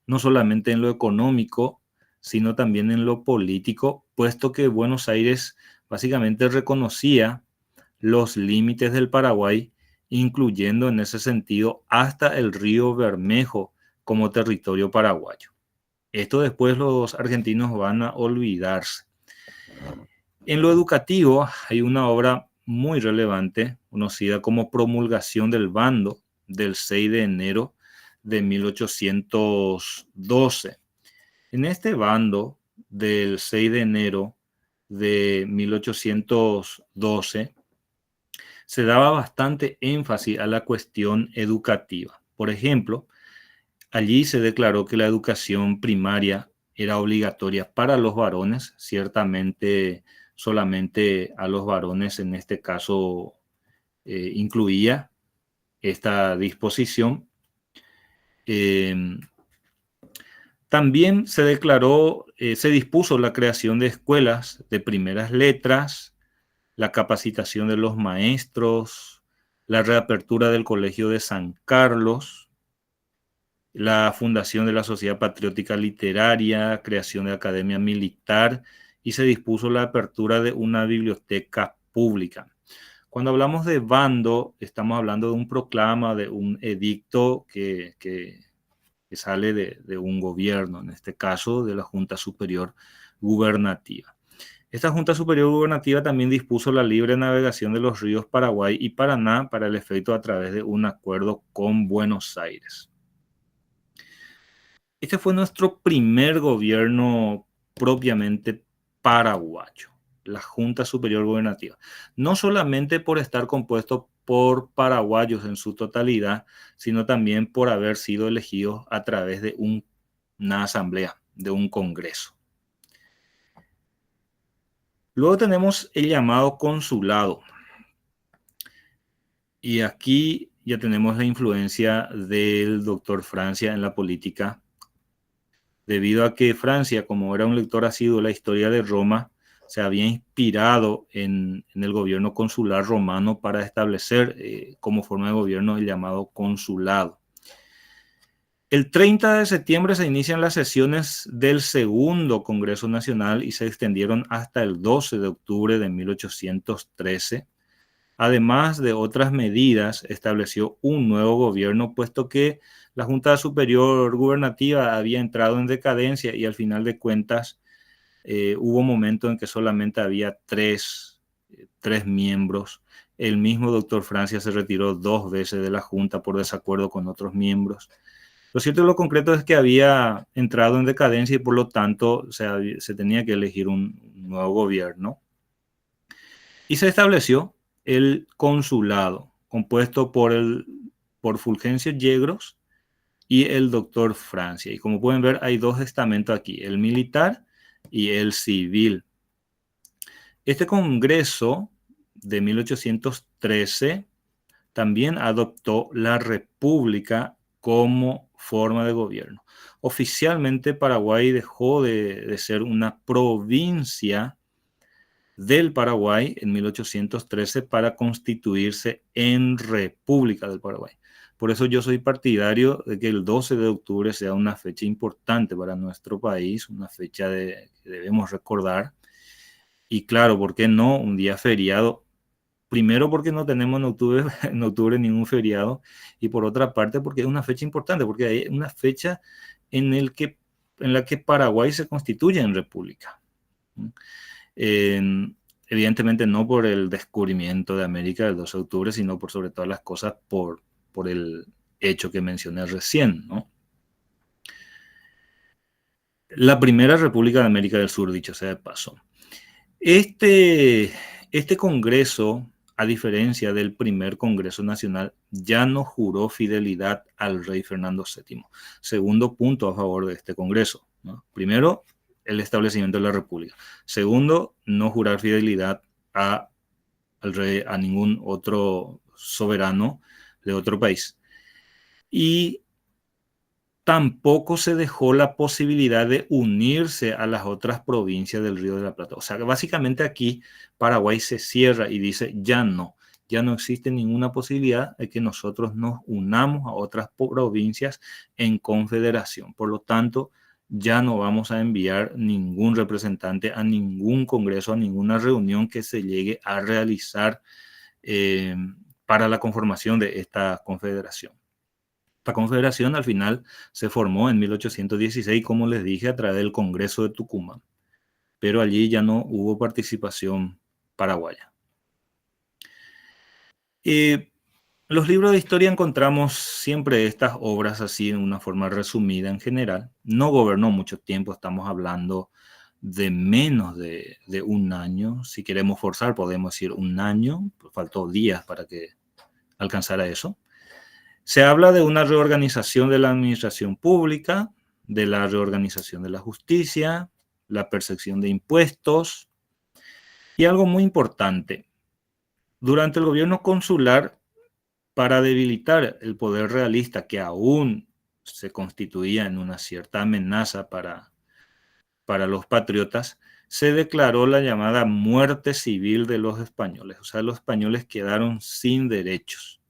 no solamente en lo económico, sino también en lo político, puesto que Buenos Aires básicamente reconocía los límites del Paraguay, incluyendo en ese sentido hasta el río Bermejo como territorio paraguayo. Esto después los argentinos van a olvidarse. En lo educativo hay una obra muy relevante, conocida como Promulgación del Bando, del 6 de enero de 1812. En este bando del 6 de enero de 1812 se daba bastante énfasis a la cuestión educativa. Por ejemplo, allí se declaró que la educación primaria era obligatoria para los varones, ciertamente solamente a los varones en este caso incluía esta disposición. También se declaró, se dispuso la creación de escuelas de primeras letras, la capacitación de los maestros, la reapertura del Colegio de San Carlos, la fundación de la Sociedad Patriótica Literaria, creación de la Academia Militar y se dispuso la apertura de una biblioteca pública. Cuando hablamos de bando, estamos hablando de un proclama, de un edicto que sale de un gobierno, en este caso de la Junta Superior Gubernativa. Esta Junta Superior Gubernativa también dispuso la libre navegación de los ríos Paraguay y Paraná para el efecto a través de un acuerdo con Buenos Aires. Este fue nuestro primer gobierno propiamente paraguayo, la Junta Superior Gubernativa. No solamente por estar compuesto por paraguayos en su totalidad, sino también por haber sido elegidos a través de una asamblea, de un congreso. Luego tenemos el llamado consulado. Y aquí ya tenemos la influencia del doctor Francia en la política, debido a que Francia, como era un lector asiduo de la historia de Roma, se había inspirado en el gobierno consular romano para establecer como forma de gobierno el llamado consulado. El 30 de septiembre se inician las sesiones del segundo Congreso Nacional y se extendieron hasta el 12 de octubre de 1813. Además de otras medidas, estableció un nuevo gobierno, puesto que la Junta Superior Gubernativa había entrado en decadencia y al final de cuentas hubo momentos en que solamente había tres miembros. El mismo doctor Francia se retiró 2 veces de la Junta por desacuerdo con otros miembros. Lo cierto y lo concreto es que había entrado en decadencia y por lo tanto se tenía que elegir un nuevo gobierno. Y se estableció el consulado, compuesto por Fulgencio Yegros y el doctor Francia. Y como pueden ver, hay 2 estamentos aquí, el militar y el civil. Este congreso de 1813 también adoptó la república como forma de gobierno. Oficialmente Paraguay dejó de ser una provincia del Paraguay en 1813 para constituirse en República del Paraguay. Por eso yo soy partidario de que el 12 de octubre sea una fecha importante para nuestro país, una fecha que debemos recordar. Y claro, ¿por qué no un día feriado? Primero porque no tenemos en octubre ningún feriado y por otra parte porque es una fecha importante, porque hay una fecha en la que Paraguay se constituye en república. Evidentemente no por el descubrimiento de América del 12 de octubre, sino por sobre todas las cosas por el hecho que mencioné recién, ¿no? La primera república de América del Sur, dicho sea de paso. Este congreso, a diferencia del primer Congreso Nacional, ya no juró fidelidad al rey Fernando VII. Segundo punto a favor de este congreso, ¿no? Primero, el establecimiento de la república. Segundo, no jurar fidelidad al rey, a ningún otro soberano de otro país. Y tampoco se dejó la posibilidad de unirse a las otras provincias del Río de la Plata. O sea, que básicamente aquí Paraguay se cierra y dice, ya ya no existe ninguna posibilidad de que nosotros nos unamos a otras provincias en confederación. Por lo tanto, ya no vamos a enviar ningún representante a ningún congreso, a ninguna reunión que se llegue a realizar para la conformación de esta confederación. Esta confederación al final se formó en 1816, como les dije, a través del Congreso de Tucumán, pero allí ya no hubo participación paraguaya. Los libros de historia encontramos siempre estas obras así en una forma resumida en general. No gobernó mucho tiempo, estamos hablando de menos de un año. Si queremos forzar, podemos decir un año, faltó días para que alcanzara eso. Se habla de una reorganización de la administración pública, de la reorganización de la justicia, la percepción de impuestos y algo muy importante. Durante el gobierno consular, para debilitar el poder realista que aún se constituía en una cierta amenaza para los patriotas, se declaró la llamada muerte civil de los españoles. O sea, los españoles quedaron sin derechos.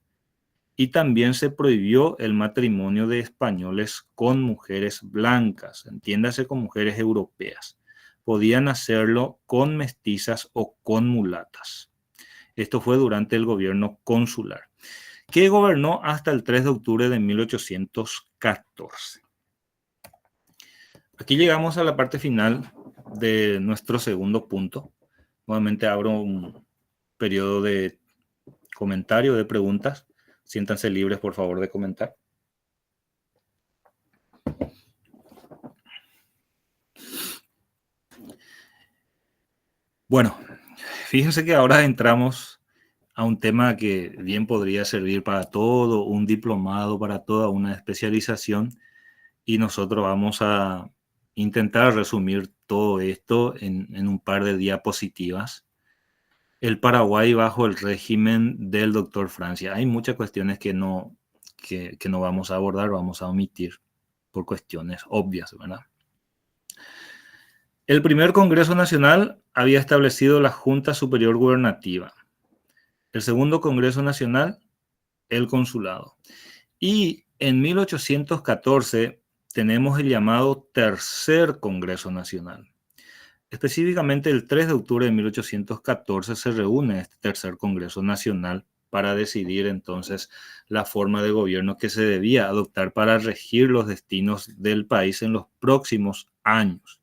Y también se prohibió el matrimonio de españoles con mujeres blancas, entiéndase con mujeres europeas. Podían hacerlo con mestizas o con mulatas. Esto fue durante el gobierno consular, que gobernó hasta el 3 de octubre de 1814. Aquí llegamos a la parte final de nuestro segundo punto. Nuevamente abro un periodo de comentario, de preguntas. Siéntanse libres, por favor, de comentar. Bueno, fíjense que ahora entramos a un tema que bien podría servir para todo un diplomado, para toda una especialización, y nosotros vamos a intentar resumir todo esto en un par de diapositivas. El Paraguay bajo el régimen del doctor Francia. Hay muchas cuestiones que no vamos a abordar, vamos a omitir por cuestiones obvias, ¿verdad? El primer Congreso Nacional había establecido la Junta Superior Gubernativa. El segundo Congreso Nacional, el Consulado. Y en 1814 tenemos el llamado Tercer Congreso Nacional. Específicamente el 3 de octubre de 1814 se reúne este Tercer Congreso Nacional para decidir entonces la forma de gobierno que se debía adoptar para regir los destinos del país en los próximos años.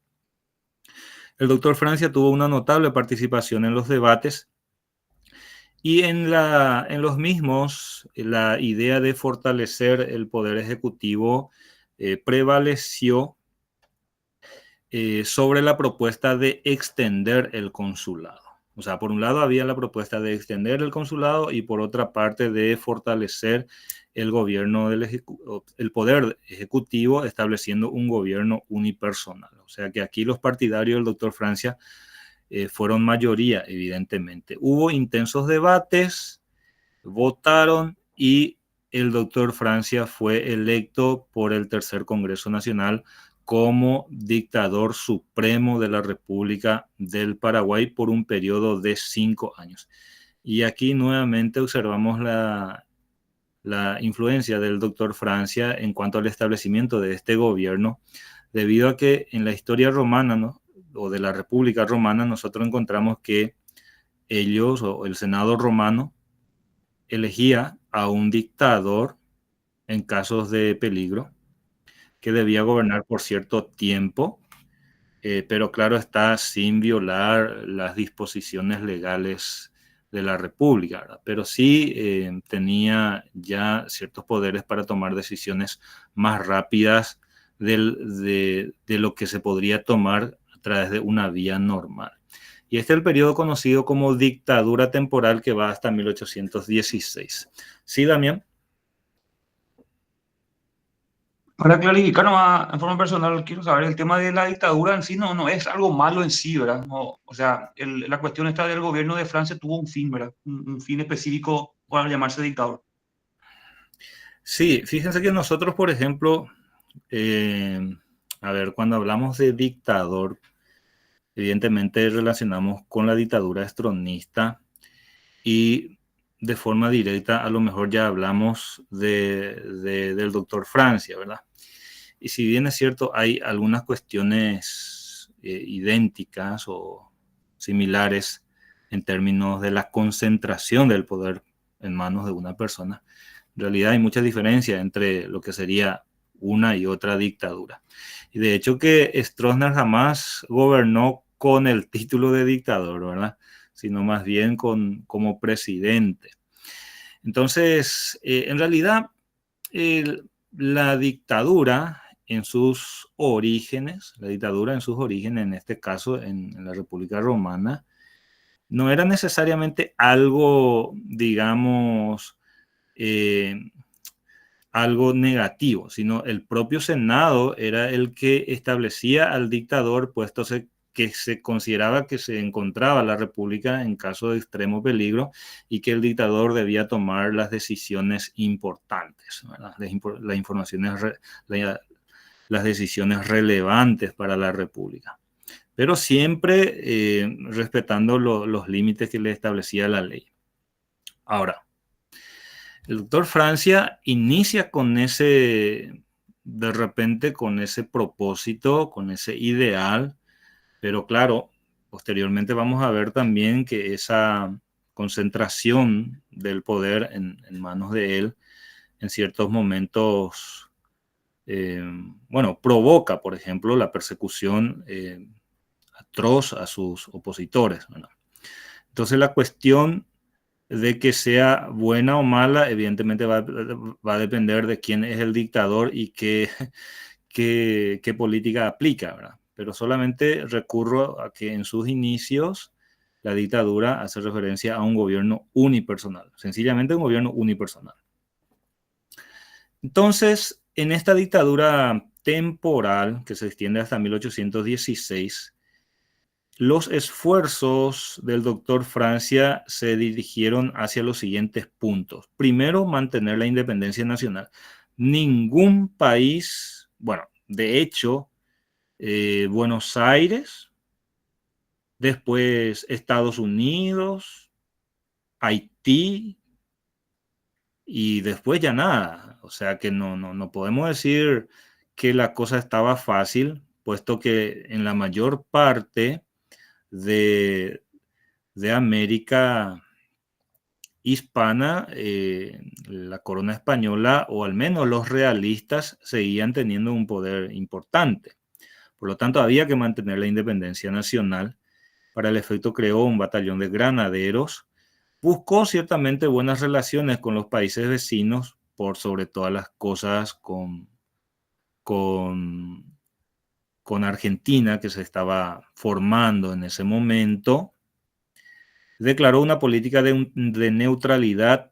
El doctor Francia tuvo una notable participación en los debates y en los mismos la idea de fortalecer el poder ejecutivo prevaleció sobre la propuesta de extender el consulado. O sea, por un lado había la propuesta de extender el consulado y por otra parte de fortalecer el gobierno el poder ejecutivo, estableciendo un gobierno unipersonal. O sea que aquí los partidarios del doctor Francia fueron mayoría, evidentemente. Hubo intensos debates, votaron y el doctor Francia fue electo por el Tercer Congreso Nacional como dictador supremo de la República del Paraguay por un periodo de 5 años. Y aquí nuevamente observamos la influencia del doctor Francia en cuanto al establecimiento de este gobierno, debido a que en la historia romana, ¿no?, o de la República Romana, nosotros encontramos que ellos o el Senado romano elegía a un dictador en casos de peligro que debía gobernar por cierto tiempo, pero claro está, sin violar las disposiciones legales de la República, ¿verdad? Pero sí tenía ya ciertos poderes para tomar decisiones más rápidas de lo que se podría tomar a través de una vía normal. Y este es el periodo conocido como dictadura temporal que va hasta 1816. ¿Sí, Damián? Para clarificar nomás, en forma personal, quiero saber, el tema de la dictadura en sí no es algo malo en sí, ¿verdad? No, o sea, la cuestión esta del gobierno de Francia tuvo un fin, ¿verdad? Un fin específico para llamarse dictador. Sí, fíjense que nosotros, por ejemplo, a ver, cuando hablamos de dictador, evidentemente relacionamos con la dictadura estronista y de forma directa, a lo mejor ya hablamos del doctor Francia, ¿verdad? Y si bien es cierto, hay algunas cuestiones idénticas o similares en términos de la concentración del poder en manos de una persona, en realidad hay mucha diferencia entre lo que sería una y otra dictadura. Y de hecho que Stroessner jamás gobernó con el título de dictador, ¿verdad? Sino más bien como presidente. Entonces, en realidad, la dictadura en sus orígenes, en este caso en la República Romana, no era necesariamente algo, digamos, eh, algo negativo, sino el propio Senado era el que establecía al dictador, puesto que se consideraba que se encontraba la República en caso de extremo peligro y que el dictador debía tomar las decisiones importantes, las informaciones, las decisiones relevantes para la República, pero siempre respetando los límites que le establecía la ley. Ahora, el doctor Francia inicia de repente con ese propósito, con ese ideal, pero claro, posteriormente vamos a ver también que esa concentración del poder en manos de él en ciertos momentos, provoca, por ejemplo, la persecución atroz a sus opositores, ¿verdad? Entonces la cuestión de que sea buena o mala, evidentemente va a depender de quién es el dictador y qué política aplica, ¿verdad? Pero solamente recurro a que en sus inicios la dictadura hace referencia a un gobierno unipersonal, sencillamente un gobierno unipersonal. Entonces, en esta dictadura temporal que se extiende hasta 1816, los esfuerzos del doctor Francia se dirigieron hacia los siguientes puntos. Primero, mantener la independencia nacional. Ningún país, bueno, de hecho, Buenos Aires, después Estados Unidos, Haití y después ya nada. O sea que no podemos decir que la cosa estaba fácil, puesto que en la mayor parte de América hispana, la corona española, o al menos los realistas, seguían teniendo un poder importante. Por lo tanto, había que mantener la independencia nacional. Para el efecto creó un batallón de granaderos. Buscó ciertamente buenas relaciones con los países vecinos, por sobre todas las cosas con, con Argentina, que se estaba formando en ese momento. Declaró una política de neutralidad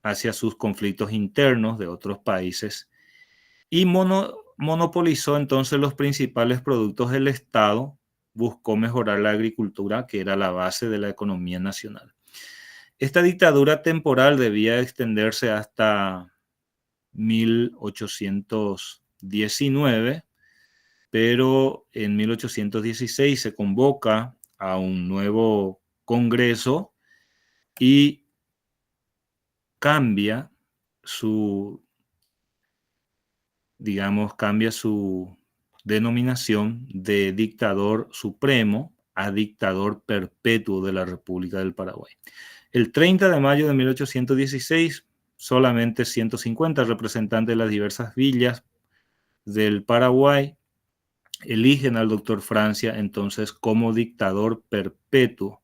hacia sus conflictos internos de otros países y monopolizó entonces los principales productos del Estado. Buscó mejorar la agricultura, que era la base de la economía nacional. Esta dictadura temporal debía extenderse hasta 1819, pero en 1816 se convoca a un nuevo Congreso y cambia cambia su denominación de dictador supremo a dictador perpetuo de la República del Paraguay. El 30 de mayo de 1816, solamente 150 representantes de las diversas villas del Paraguay eligen al doctor Francia entonces como dictador perpetuo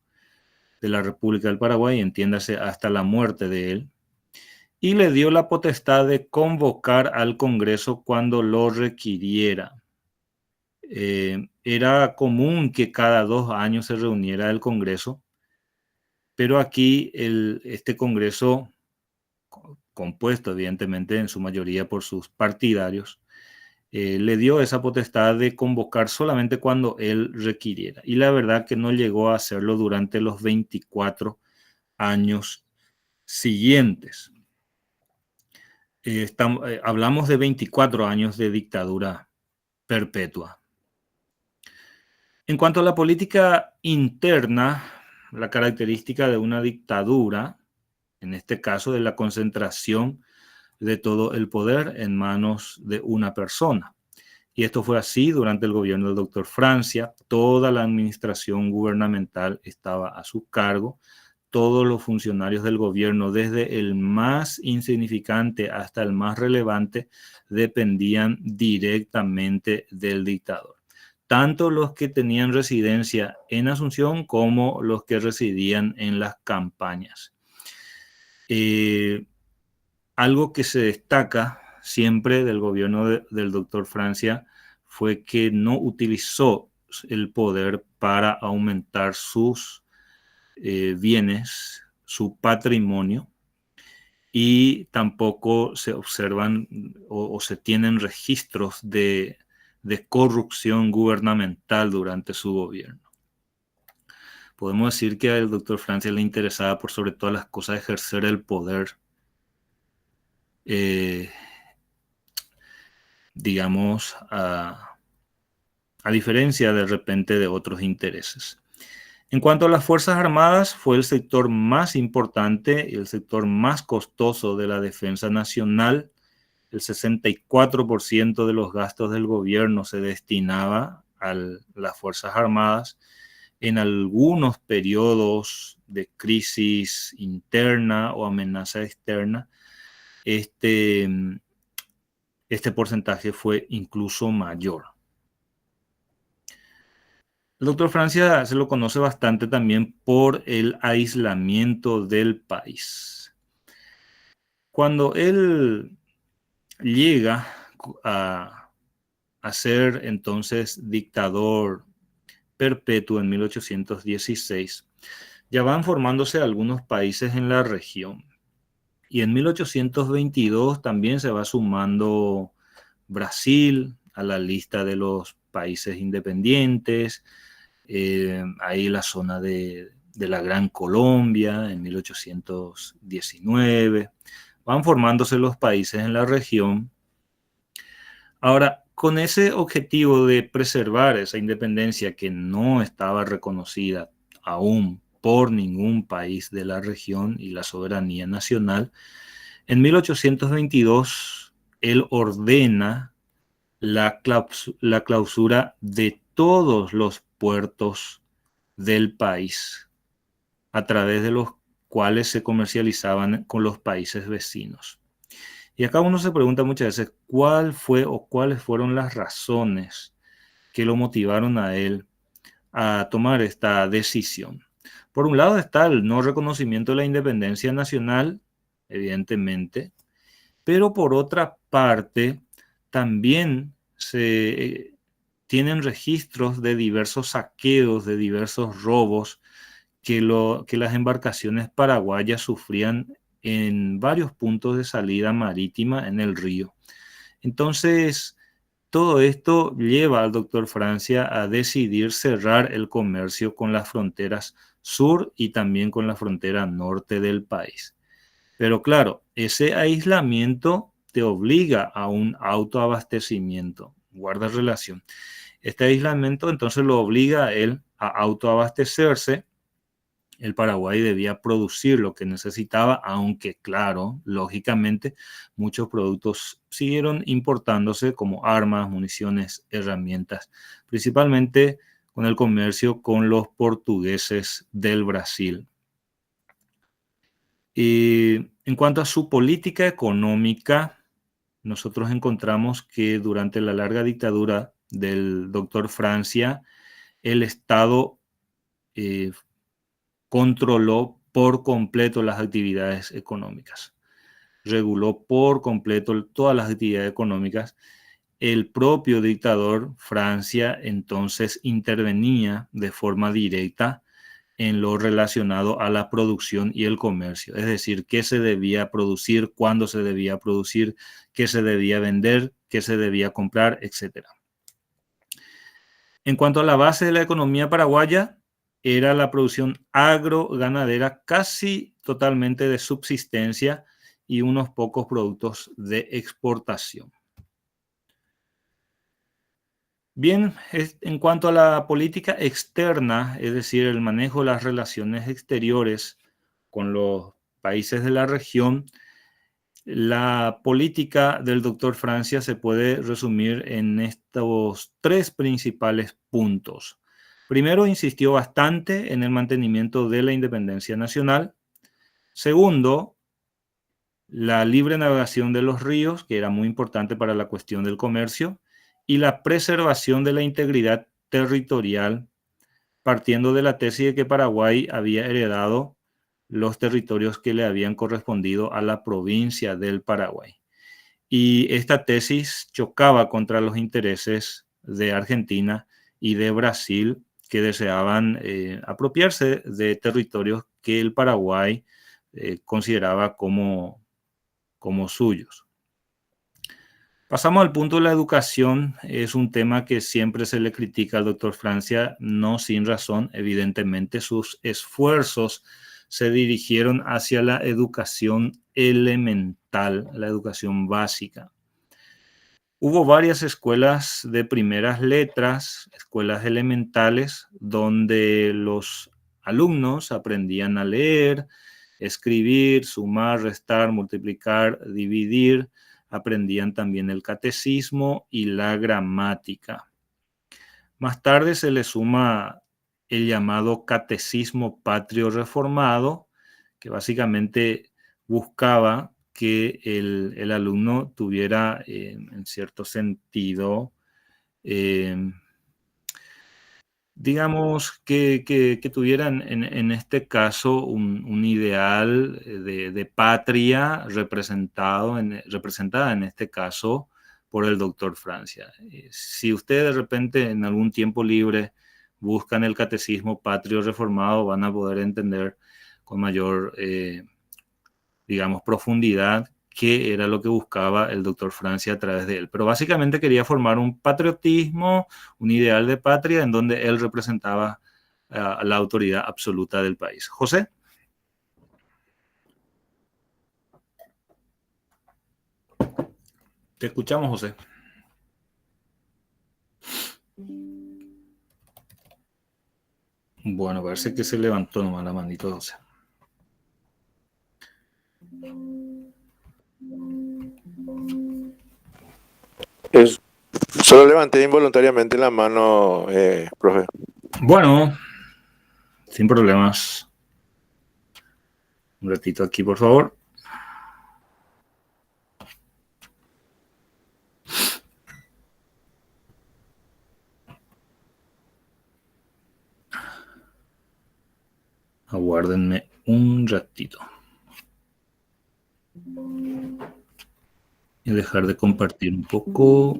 de la República del Paraguay, entiéndase hasta la muerte de él, y le dio la potestad de convocar al Congreso cuando lo requiriera. Era común que cada 2 años se reuniera el Congreso, pero aquí este Congreso, compuesto evidentemente en su mayoría por sus partidarios, le dio esa potestad de convocar solamente cuando él requiriera. Y la verdad que no llegó a hacerlo durante los 24 años siguientes. Hablamos de 24 años de dictadura perpetua. En cuanto a la política interna, la característica de una dictadura en este caso de la concentración de todo el poder en manos de una persona. Y esto fue así durante el gobierno del doctor Francia. Toda la administración gubernamental estaba a su cargo. Todos los funcionarios del gobierno, desde el más insignificante hasta el más relevante, dependían directamente del dictador. Tanto los que tenían residencia en Asunción como los que residían en las campañas. Algo que se destaca siempre del gobierno del doctor Francia fue que no utilizó el poder para aumentar sus bienes, su patrimonio, y tampoco se observan o se tienen registros de corrupción gubernamental durante su gobierno. Podemos decir que al doctor Francia le interesaba por sobre todas las cosas ejercer el poder, digamos, a diferencia de repente de otros intereses. En cuanto a las Fuerzas Armadas, fue el sector más importante y el sector más costoso de la defensa nacional. El 64% de los gastos del gobierno se destinaba a las Fuerzas Armadas. En algunos periodos de crisis interna o amenaza externa, este porcentaje fue incluso mayor. El doctor Francia se lo conoce bastante también por el aislamiento del país. Cuando él llega a ser entonces dictador perpetuo en 1816, ya van formándose algunos países en la región. Y en 1822 también se va sumando Brasil a la lista de los países independientes. Ahí la zona de la Gran Colombia en 1819. Van formándose los países en la región. Ahora, con ese objetivo de preservar esa independencia que no estaba reconocida aún por ningún país de la región y la soberanía nacional, en 1822 él ordena la clausura de todos los puertos del país, a través de los cuales se comercializaban con los países vecinos. Y acá uno se pregunta muchas veces cuál fue o cuáles fueron las razones que lo motivaron a él a tomar esta decisión. Por un lado está el no reconocimiento de la independencia nacional, evidentemente, pero por otra parte también se tienen registros de diversos saqueos, de diversos robos que las embarcaciones paraguayas sufrían en varios puntos de salida marítima en el río. Entonces, todo esto lleva al doctor Francia a decidir cerrar el comercio con las fronteras sur y también con la frontera norte del país. Pero claro, ese aislamiento te obliga a un autoabastecimiento. Guarda relación. Este aislamiento entonces lo obliga a él a autoabastecerse. El Paraguay debía producir lo que necesitaba, aunque claro, lógicamente, muchos productos siguieron importándose como armas, municiones, herramientas, principalmente con el comercio con los portugueses del Brasil. En cuanto a su política económica, nosotros encontramos que durante la larga dictadura del doctor Francia, el Estado controló por completo las actividades económicas, reguló por completo todas las actividades económicas. El propio dictador Francia entonces intervenía de forma directa en lo relacionado a la producción y el comercio, es decir, qué se debía producir, cuándo se debía producir, qué se debía vender, qué se debía comprar, etc. En cuanto a la base de la economía paraguaya, era la producción agroganadera casi totalmente de subsistencia y unos pocos productos de exportación. Bien, en cuanto a la política externa, es decir, el manejo de las relaciones exteriores con los países de la región, la política del doctor Francia se puede resumir en estos tres principales puntos. Primero, insistió bastante en el mantenimiento de la independencia nacional. Segundo, la libre navegación de los ríos, que era muy importante para la cuestión del comercio, y la preservación de la integridad territorial, partiendo de la tesis de que Paraguay había heredado los territorios que le habían correspondido a la provincia del Paraguay. Y esta tesis chocaba contra los intereses de Argentina y de Brasil, que deseaban apropiarse de territorios que el Paraguay consideraba como suyos. Pasamos al punto de la educación. Es un tema que siempre se le critica al doctor Francia, no sin razón. Evidentemente, sus esfuerzos se dirigieron hacia la educación elemental, la educación básica. Hubo varias escuelas de primeras letras, escuelas elementales, donde los alumnos aprendían a leer, escribir, sumar, restar, multiplicar, dividir. Aprendían también el catecismo y la gramática. Más tarde se le suma el llamado catecismo patrio reformado, que básicamente buscaba que el alumno tuviera, en cierto sentido, digamos que tuvieran en este caso un ideal de patria representada en este caso por el doctor Francia. Si ustedes de repente en algún tiempo libre buscan el catecismo patrio reformado, van a poder entender con mayor, digamos, profundidad qué era lo que buscaba el doctor Francia a través de él. Pero básicamente quería formar un patriotismo, un ideal de patria en donde él representaba a la autoridad absoluta del país. José. Te escuchamos, José. Bueno, parece que se levantó nomás la manito de José. Solo levanté involuntariamente la mano, profe. Bueno, sin problemas. Un ratito aquí, por favor. Aguárdenme un ratito. Y dejar de compartir un poco.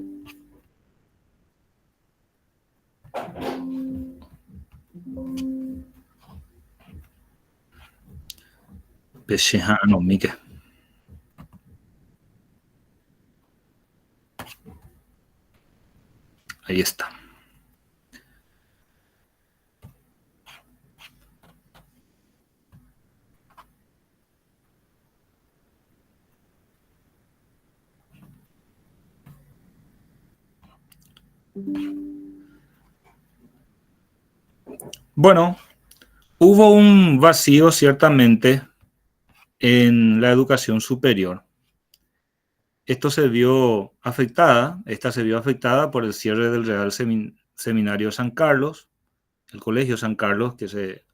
No, Mike. Ahí está. Bueno, hubo un vacío ciertamente en la educación superior. Esta se vio afectada por el cierre del Real Seminario San Carlos, el Colegio San Carlos, que se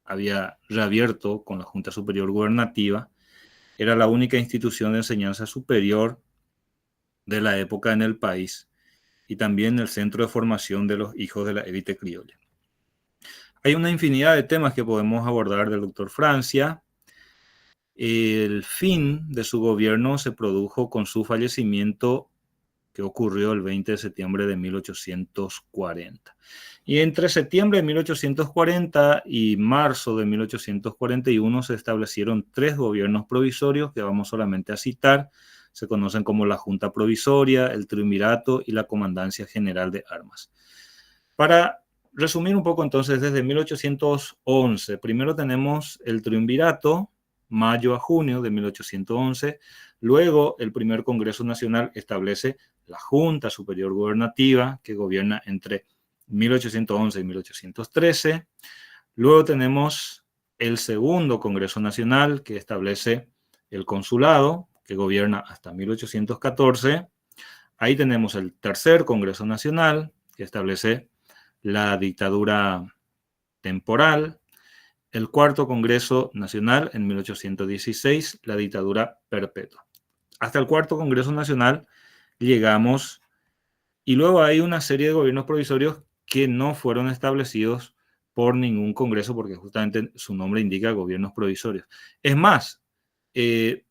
había reabierto con la Junta Superior Gubernativa. Era la única institución de enseñanza superior de la época en el país y también el centro de formación de los hijos de la élite criolla. Hay una infinidad de temas que podemos abordar del doctor Francia. El fin de su gobierno se produjo con su fallecimiento, que ocurrió el 20 de septiembre de 1840. Y entre septiembre de 1840 y marzo de 1841 se establecieron 3 gobiernos provisorios que vamos solamente a citar. Se conocen como la Junta Provisoria, el Triunvirato y la Comandancia General de Armas. Para resumir un poco entonces, desde 1811, primero tenemos el Triunvirato, mayo a junio de 1811. Luego, el primer Congreso Nacional establece la Junta Superior Gubernativa, que gobierna entre 1811 y 1813. Luego tenemos el segundo Congreso Nacional, que establece el consulado, que gobierna hasta 1814. Ahí tenemos el tercer Congreso Nacional, que establece la dictadura temporal. El cuarto Congreso Nacional, en 1816, la dictadura perpetua. Hasta el cuarto Congreso Nacional llegamos, y luego hay una serie de gobiernos provisorios que no fueron establecidos por ningún congreso, porque justamente su nombre indica gobiernos provisorios. Es más, estos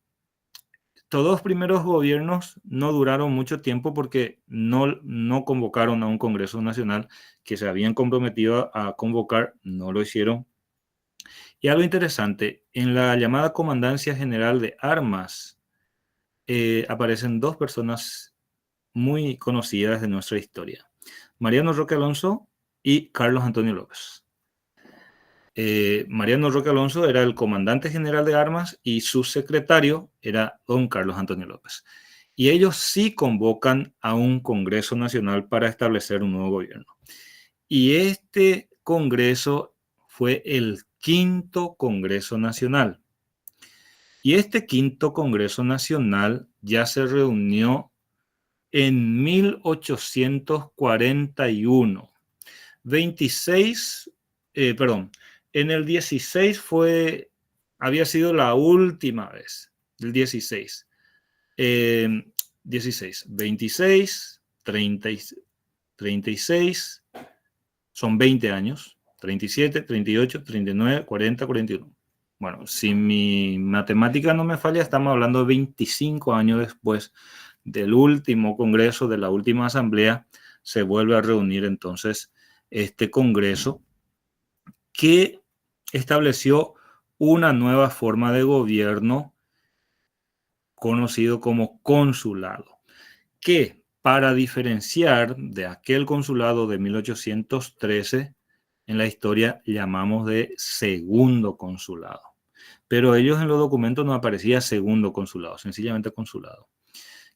dos primeros gobiernos no duraron mucho tiempo porque no convocaron a un Congreso Nacional que se habían comprometido a convocar, no lo hicieron. Y algo interesante, en la llamada Comandancia General de Armas aparecen dos personas muy conocidas de nuestra historia: Mariano Roque Alonso y Carlos Antonio López. Mariano Roque Alonso era el comandante general de armas y su secretario era don Carlos Antonio López. Y ellos sí convocan a un Congreso Nacional para establecer un nuevo gobierno. Y este Congreso fue el quinto Congreso Nacional. Y este quinto Congreso Nacional ya se reunió en 1841. 26, en el 16 había sido la última vez, el 16. 16, 26, 30, 36, son 20 años, 37, 38, 39, 40, 41. Bueno, si mi matemática no me falla, estamos hablando de 25 años después del último congreso, de la última asamblea, se vuelve a reunir entonces este congreso que estableció una nueva forma de gobierno conocido como consulado, que para diferenciar de aquel consulado de 1813, en la historia llamamos de segundo consulado. Pero ellos en los documentos no aparecía segundo consulado, sencillamente consulado.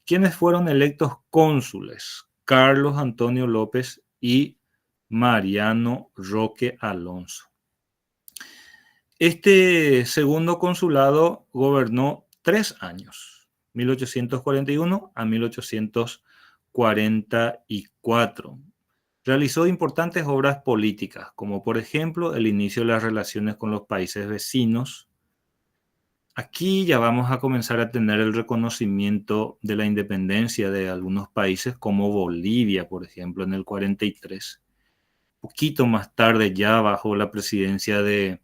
¿Quiénes fueron electos cónsules? Carlos Antonio López y Mariano Roque Alonso. Este segundo consulado gobernó 3 años, 1841 a 1844. Realizó importantes obras políticas, como por ejemplo el inicio de las relaciones con los países vecinos. Aquí ya vamos a comenzar a tener el reconocimiento de la independencia de algunos países, como Bolivia, por ejemplo, en el 43. Poquito más tarde, ya bajo la presidencia de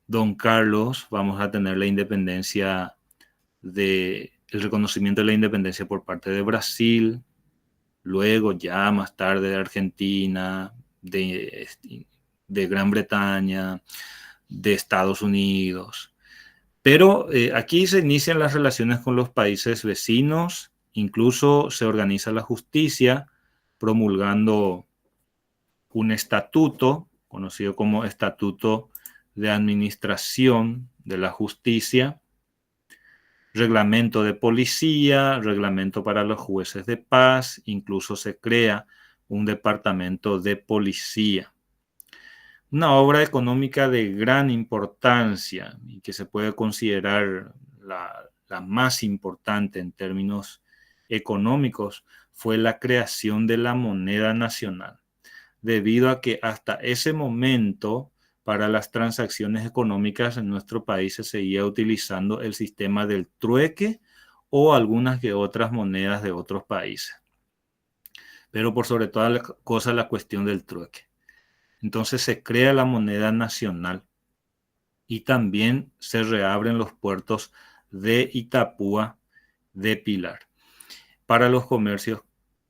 don Carlos, vamos a tener la independencia el reconocimiento de la independencia por parte de Brasil, luego ya más tarde de Argentina, de Gran Bretaña, de Estados Unidos. Pero aquí se inician las relaciones con los países vecinos, incluso se organiza la justicia promulgando un estatuto conocido como Estatuto de Administración de la Justicia, reglamento de policía, reglamento para los jueces de paz, incluso se crea un departamento de policía. Una obra económica de gran importancia y que se puede considerar la más importante en términos económicos fue la creación de la moneda nacional, debido a que hasta ese momento para las transacciones económicas en nuestro país se seguía utilizando el sistema del trueque o algunas que otras monedas de otros países. Pero por sobre todas las cosas la cuestión del trueque. Entonces se crea la moneda nacional y también se reabren los puertos de Itapúa, de Pilar, para los comercios,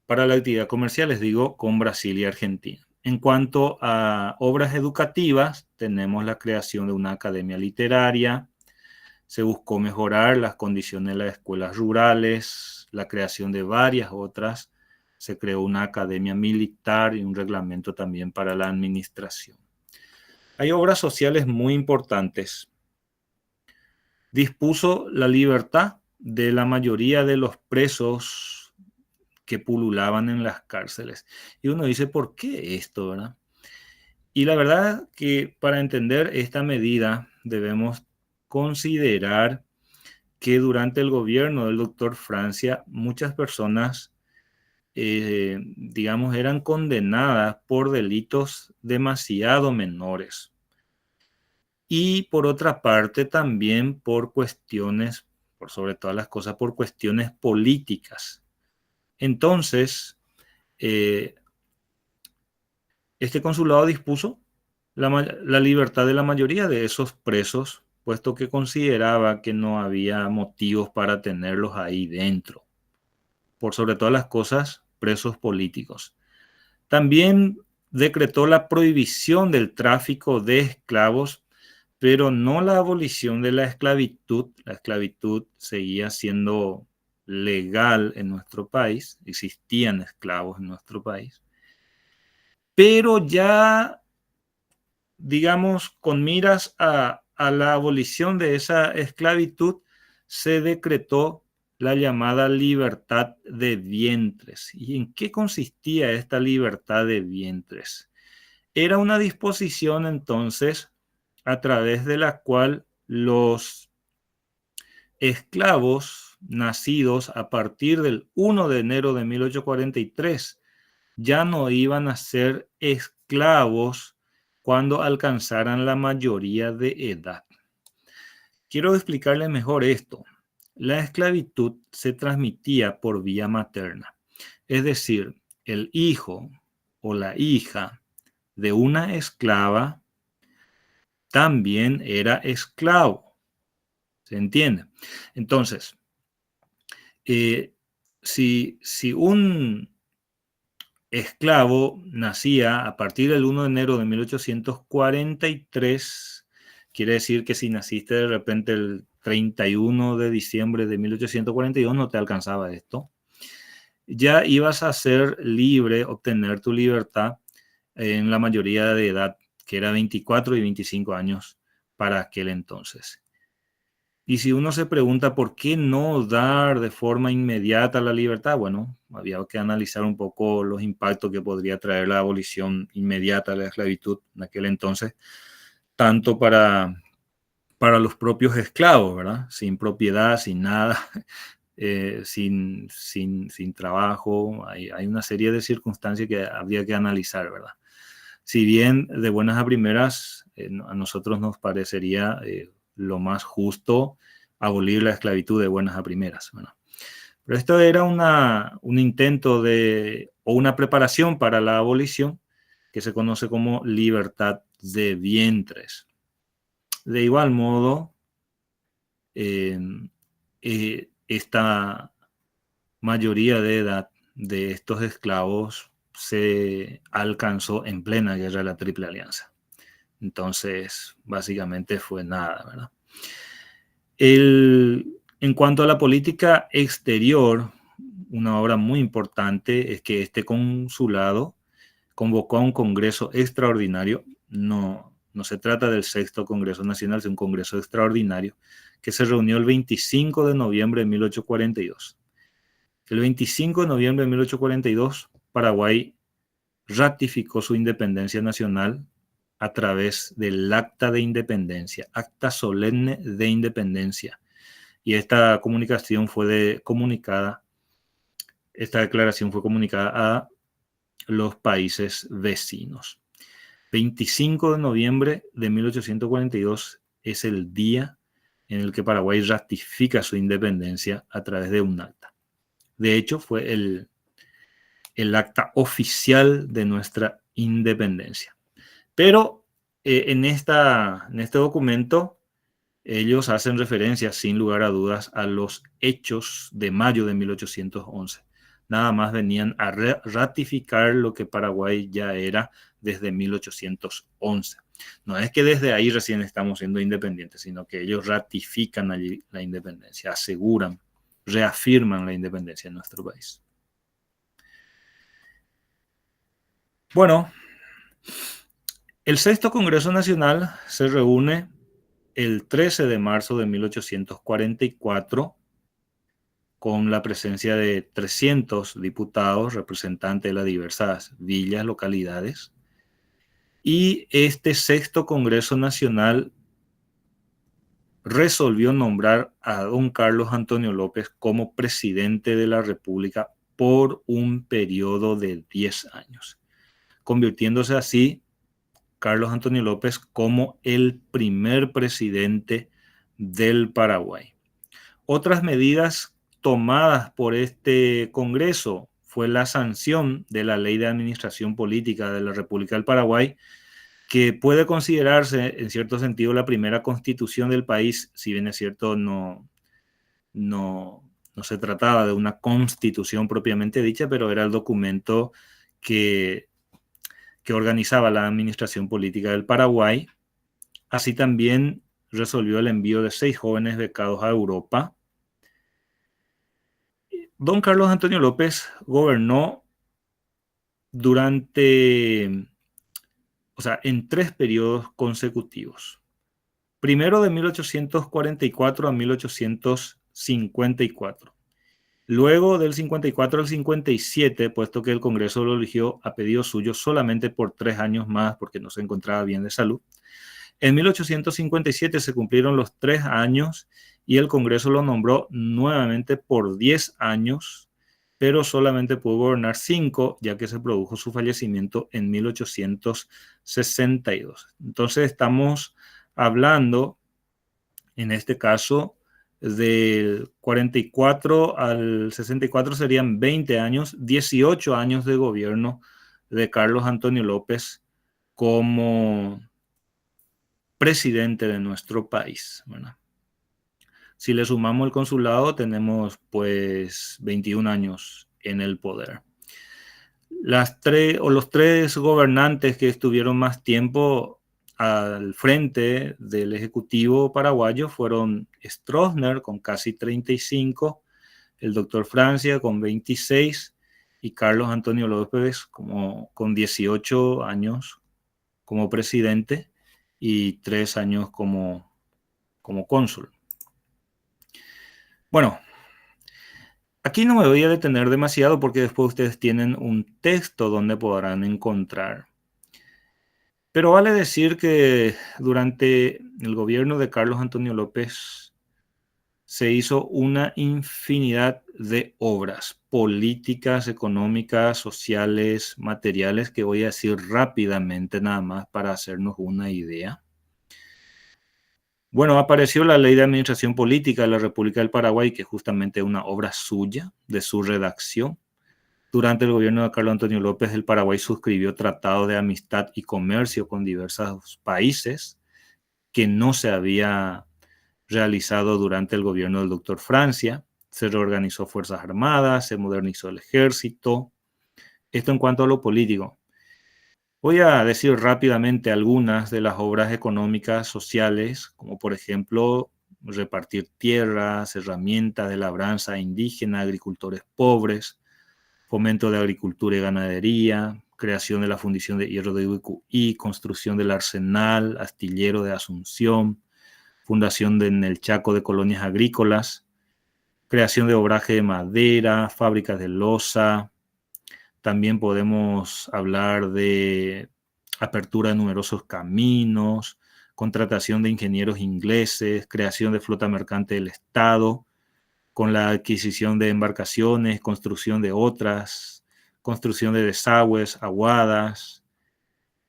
para la actividad comercial, les digo, con Brasil y Argentina. En cuanto a obras educativas, tenemos la creación de una academia literaria, se buscó mejorar las condiciones de las escuelas rurales, la creación de varias otras, se creó una academia militar y un reglamento también para la administración. Hay obras sociales muy importantes. Dispuso la libertad de la mayoría de los presos que pululaban en las cárceles. Y uno dice, ¿por qué esto, verdad? Y la verdad que para entender esta medida debemos considerar que durante el gobierno del doctor Francia muchas personas, digamos, eran condenadas por delitos demasiado menores. Y por otra parte también por cuestiones, por sobre todas las cosas, por cuestiones políticas. Entonces, eh, este consulado dispuso la libertad de la mayoría de esos presos, puesto que consideraba que no había motivos para tenerlos ahí dentro. Por sobre todas las cosas, presos políticos. También decretó la prohibición del tráfico de esclavos, pero no la abolición de la esclavitud. La esclavitud seguía siendo legal en nuestro país, existían esclavos en nuestro país, pero ya, digamos, con miras a la abolición de esa esclavitud, se decretó la llamada libertad de vientres. ¿Y en qué consistía esta libertad de vientres? Era una disposición entonces a través de la cual los esclavos nacidos a partir del 1 de enero de 1843 ya no iban a ser esclavos cuando alcanzaran la mayoría de edad. Quiero explicarles mejor esto. La esclavitud se transmitía por vía materna, es decir, el hijo o la hija de una esclava también era esclavo. ¿Se entiende? Entonces, si un esclavo nacía a partir del 1 de enero de 1843, quiere decir que si naciste de repente el 31 de diciembre de 1842 no te alcanzaba esto. Ya ibas a ser libre, obtener tu libertad en la mayoría de edad, que era 24 y 25 años para aquel entonces. Y si uno se pregunta por qué no dar de forma inmediata la libertad, bueno, había que analizar un poco los impactos que podría traer la abolición inmediata de la esclavitud en aquel entonces, tanto para los propios esclavos, ¿verdad? Sin propiedad, sin nada, sin trabajo. Hay una serie de circunstancias que habría que analizar, ¿verdad? Si bien de buenas a primeras, a nosotros nos parecería lo más justo abolir la esclavitud de buenas a primeras. Bueno, pero esto era un intento o una preparación para la abolición que se conoce como libertad de vientres. De igual modo, esta mayoría de edad de estos esclavos se alcanzó en plena guerra de la Triple Alianza. Entonces, básicamente fue nada, ¿verdad? En cuanto a la política exterior, una obra muy importante es que este consulado convocó a un congreso extraordinario. No se trata del sexto Congreso Nacional, es un congreso extraordinario que se reunió el 25 de noviembre de 1842. El 25 de noviembre de 1842, Paraguay ratificó su independencia nacional a través del Acta de Independencia, Acta Solemne de Independencia. Y esta declaración fue comunicada a los países vecinos. 25 de noviembre de 1842 es el día en el que Paraguay ratifica su independencia a través de un acta. De hecho, fue el acta oficial de nuestra independencia. Pero en este documento ellos hacen referencia, sin lugar a dudas, a los hechos de mayo de 1811. Nada más venían a ratificar lo que Paraguay ya era desde 1811. No es que desde ahí recién estamos siendo independientes, sino que ellos ratifican allí la independencia, aseguran, reafirman la independencia en nuestro país. Bueno, el sexto Congreso Nacional se reúne el 13 de marzo de 1844 con la presencia de 300 diputados, representantes de las diversas villas, localidades. Y este sexto Congreso Nacional resolvió nombrar a don Carlos Antonio López como presidente de la República por un periodo de 10 años, convirtiéndose así Carlos Antonio López como el primer presidente del Paraguay. Otras medidas tomadas por este Congreso fue la sanción de la Ley de Administración Política de la República del Paraguay, que puede considerarse en cierto sentido la primera constitución del país, si bien es cierto no se trataba de una constitución propiamente dicha, pero era el documento que organizaba la administración política del Paraguay. Así también resolvió el envío de 6 jóvenes becados a Europa. Don Carlos Antonio López gobernó en 3 periodos consecutivos. Primero de 1844 a 1854. Luego del 54 al 57, puesto que el Congreso lo eligió a pedido suyo solamente por 3 años más porque no se encontraba bien de salud. En 1857 se cumplieron los 3 años y el Congreso lo nombró nuevamente por 10 años, pero solamente pudo gobernar 5, ya que se produjo su fallecimiento en 1862. Entonces estamos hablando, en este caso, del 44 al 64 serían 20 años, 18 años de gobierno de Carlos Antonio López como presidente de nuestro país, ¿verdad? Si le sumamos el consulado, tenemos pues 21 años en el poder. Los 3 gobernantes que estuvieron más tiempo al frente del Ejecutivo paraguayo fueron Stroessner con casi 35, el doctor Francia con 26 y Carlos Antonio López con 18 años como presidente y 3 años como cónsul. Bueno, aquí no me voy a detener demasiado porque después ustedes tienen un texto donde podrán encontrar. Pero vale decir que durante el gobierno de Carlos Antonio López se hizo una infinidad de obras políticas, económicas, sociales, materiales, que voy a decir rápidamente nada más para hacernos una idea. Bueno, apareció la Ley de Administración Política de la República del Paraguay, que es justamente una obra suya, de su redacción. Durante el gobierno de Carlos Antonio López, el Paraguay suscribió tratados de amistad y comercio con diversos países que no se había realizado durante el gobierno del doctor Francia. Se reorganizó Fuerzas Armadas, se modernizó el ejército. Esto en cuanto a lo político. Voy a decir rápidamente algunas de las obras económicas sociales, como por ejemplo repartir tierras, herramientas de labranza indígena, agricultores pobres, fomento de agricultura y ganadería, creación de la fundición de hierro de Uicuí, construcción del arsenal astillero de Asunción, fundación en el Chaco de colonias agrícolas, creación de obraje de madera, fábricas de loza. También podemos hablar de apertura de numerosos caminos, contratación de ingenieros ingleses, creación de flota mercante del Estado, con la adquisición de embarcaciones, construcción de otras, construcción de desagües, aguadas,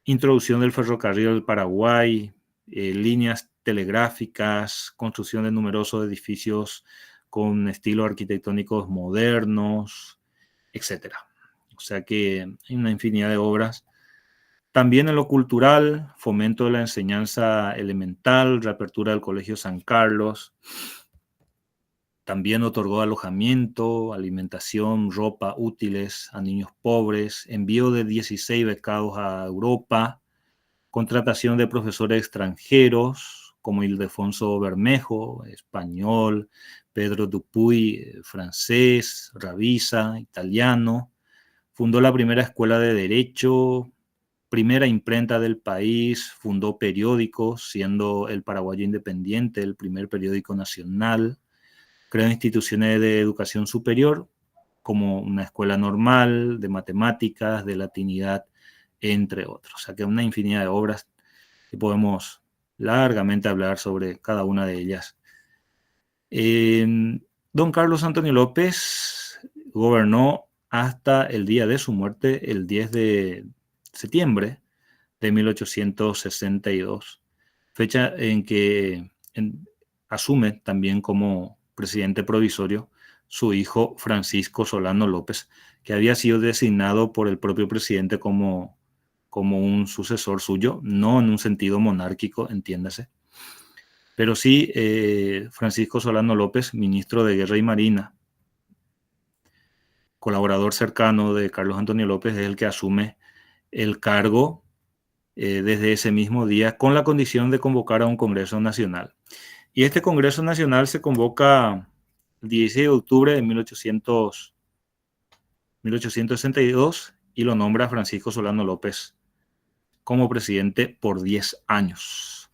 introducción del ferrocarril del Paraguay, líneas telegráficas, construcción de numerosos edificios con estilos arquitectónicos modernos, etc. O sea que hay una infinidad de obras. También en lo cultural, fomento de la enseñanza elemental, reapertura del Colegio San Carlos. También otorgó alojamiento, alimentación, ropa, útiles a niños pobres, envío de 16 becados a Europa, contratación de profesores extranjeros como Ildefonso Bermejo, español, Pedro Dupuy, francés, Ravisa, italiano. Fundó la primera escuela de Derecho, primera imprenta del país, fundó periódicos, siendo El Paraguayo Independiente el primer periódico nacional. Creó instituciones de educación superior, como una escuela normal, de matemáticas, de latinidad, entre otros. O sea que una infinidad de obras que podemos largamente hablar sobre cada una de ellas. Don Carlos Antonio López gobernó hasta el día de su muerte, el 10 de septiembre de 1862, fecha en que asume también como presidente provisorio su hijo Francisco Solano López, que había sido designado por el propio presidente como un sucesor suyo, no en un sentido monárquico, entiéndase, pero sí Francisco Solano López, ministro de Guerra y Marina, colaborador cercano de Carlos Antonio López, es el que asume el cargo desde ese mismo día, con la condición de convocar a un Congreso Nacional. Y este Congreso Nacional se convoca el 16 de octubre de 1862 y lo nombra Francisco Solano López como presidente por 10 años.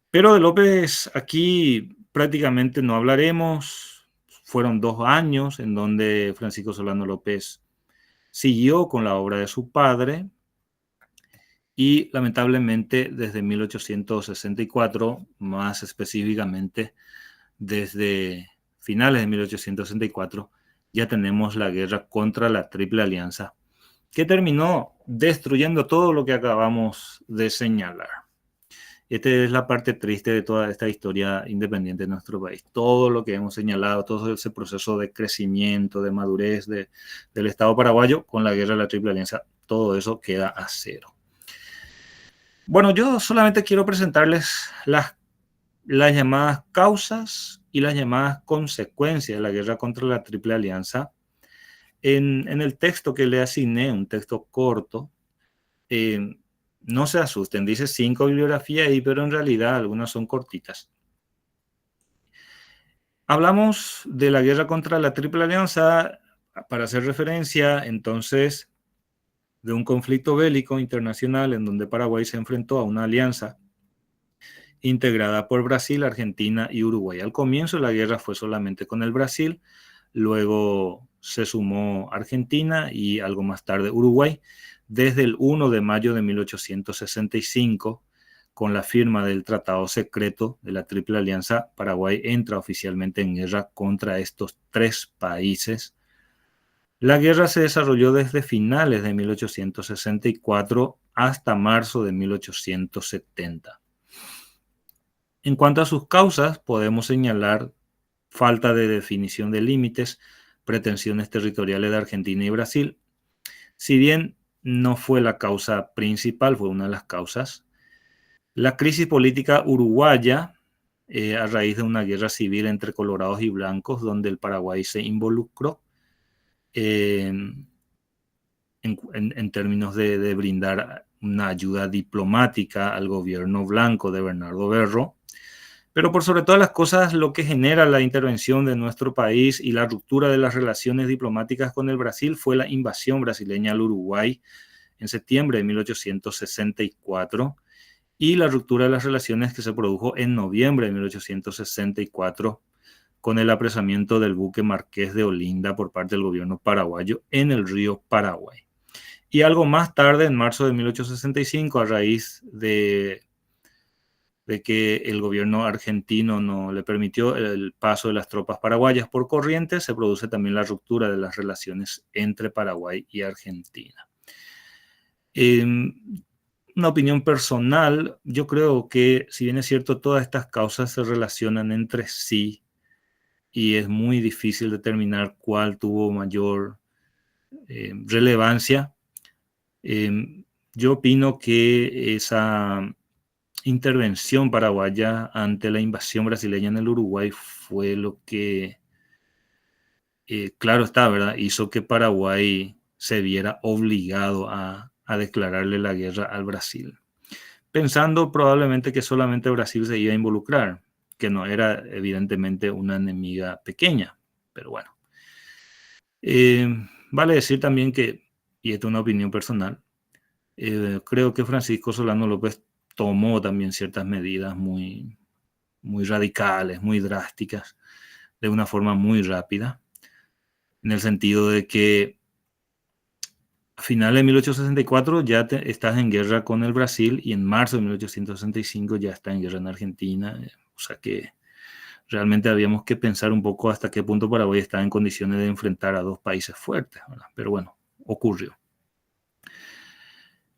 Pero de López aquí prácticamente no hablaremos. Fueron 2 años en donde Francisco Solano López siguió con la obra de su padre y lamentablemente desde 1864, más específicamente desde finales de 1864, ya tenemos la guerra contra la Triple Alianza, que terminó destruyendo todo lo que acabamos de señalar. Esta es la parte triste de toda esta historia independiente de nuestro país. Todo lo que hemos señalado, todo ese proceso de crecimiento, de madurez del Estado paraguayo con la guerra de la Triple Alianza, todo eso queda a cero. Bueno, yo solamente quiero presentarles las llamadas causas y las llamadas consecuencias de la guerra contra la Triple Alianza en el texto que le asigné, un texto corto. No se asusten, dice 5 bibliografías ahí, pero en realidad algunas son cortitas. Hablamos de la guerra contra la Triple Alianza para hacer referencia entonces de un conflicto bélico internacional en donde Paraguay se enfrentó a una alianza integrada por Brasil, Argentina y Uruguay. Al comienzo la guerra fue solamente con el Brasil, luego se sumó Argentina y algo más tarde Uruguay. Desde el 1 de mayo de 1865, con la firma del Tratado Secreto de la Triple Alianza, Paraguay entra oficialmente en guerra contra estos 3 países. La guerra se desarrolló desde finales de 1864 hasta marzo de 1870. En cuanto a sus causas, podemos señalar falta de definición de límites, pretensiones territoriales de Argentina y Brasil. Si bien no fue la causa principal, fue una de las causas. La crisis política uruguaya, a raíz de una guerra civil entre colorados y blancos, donde el Paraguay se involucró en términos de brindar una ayuda diplomática al gobierno blanco de Bernardo Berro. Pero por sobre todas las cosas, lo que genera la intervención de nuestro país y la ruptura de las relaciones diplomáticas con el Brasil fue la invasión brasileña al Uruguay en septiembre de 1864 y la ruptura de las relaciones que se produjo en noviembre de 1864 con el apresamiento del buque Marqués de Olinda por parte del gobierno paraguayo en el río Paraguay. Y algo más tarde, en marzo de 1865, a raíz de que el gobierno argentino no le permitió el paso de las tropas paraguayas por Corrientes, se produce también la ruptura de las relaciones entre Paraguay y Argentina. Una opinión personal, yo creo que, si bien es cierto, todas estas causas se relacionan entre sí y es muy difícil determinar cuál tuvo mayor relevancia, yo opino que esa intervención paraguaya ante la invasión brasileña en el Uruguay fue lo que, claro está, ¿verdad?, hizo que Paraguay se viera obligado a declararle la guerra al Brasil, pensando probablemente que solamente Brasil se iba a involucrar, que no era evidentemente una enemiga pequeña, pero bueno. Vale decir también que, y esta es una opinión personal, creo que Francisco Solano López tomó también ciertas medidas muy, muy radicales, muy drásticas, de una forma muy rápida, en el sentido de que a finales de 1864 ya estás en guerra con el Brasil y en marzo de 1865 ya está en guerra en Argentina. O sea que realmente habíamos que pensar un poco hasta qué punto Paraguay está en condiciones de enfrentar a dos países fuertes, ¿verdad? Pero bueno, ocurrió.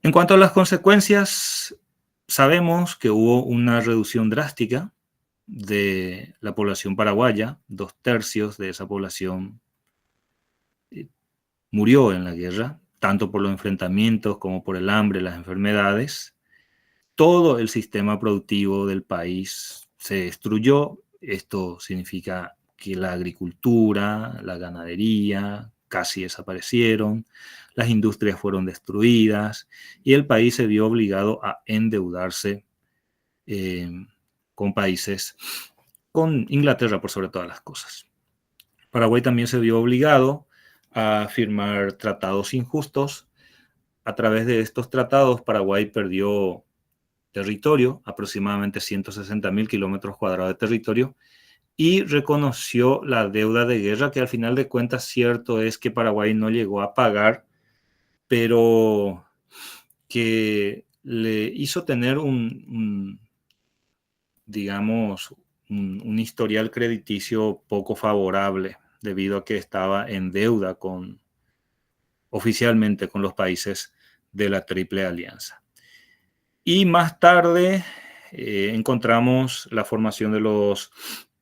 En cuanto a las consecuencias, sabemos que hubo una reducción drástica de la población paraguaya. 2/3 de esa población murió en la guerra, tanto por los enfrentamientos como por el hambre, las enfermedades. Todo el sistema productivo del país se destruyó. Esto significa que la agricultura, la ganadería casi desaparecieron, las industrias fueron destruidas y el país se vio obligado a endeudarse con países, con Inglaterra por sobre todas las cosas. Paraguay también se vio obligado a firmar tratados injustos. A través de estos tratados, Paraguay perdió territorio, aproximadamente 160.000 kilómetros cuadrados de territorio, y reconoció la deuda de guerra, que al final de cuentas cierto es que Paraguay no llegó a pagar, pero que le hizo tener digamos, un historial crediticio poco favorable, debido a que estaba en deuda oficialmente con los países de la Triple Alianza. Y más tarde encontramos la formación de los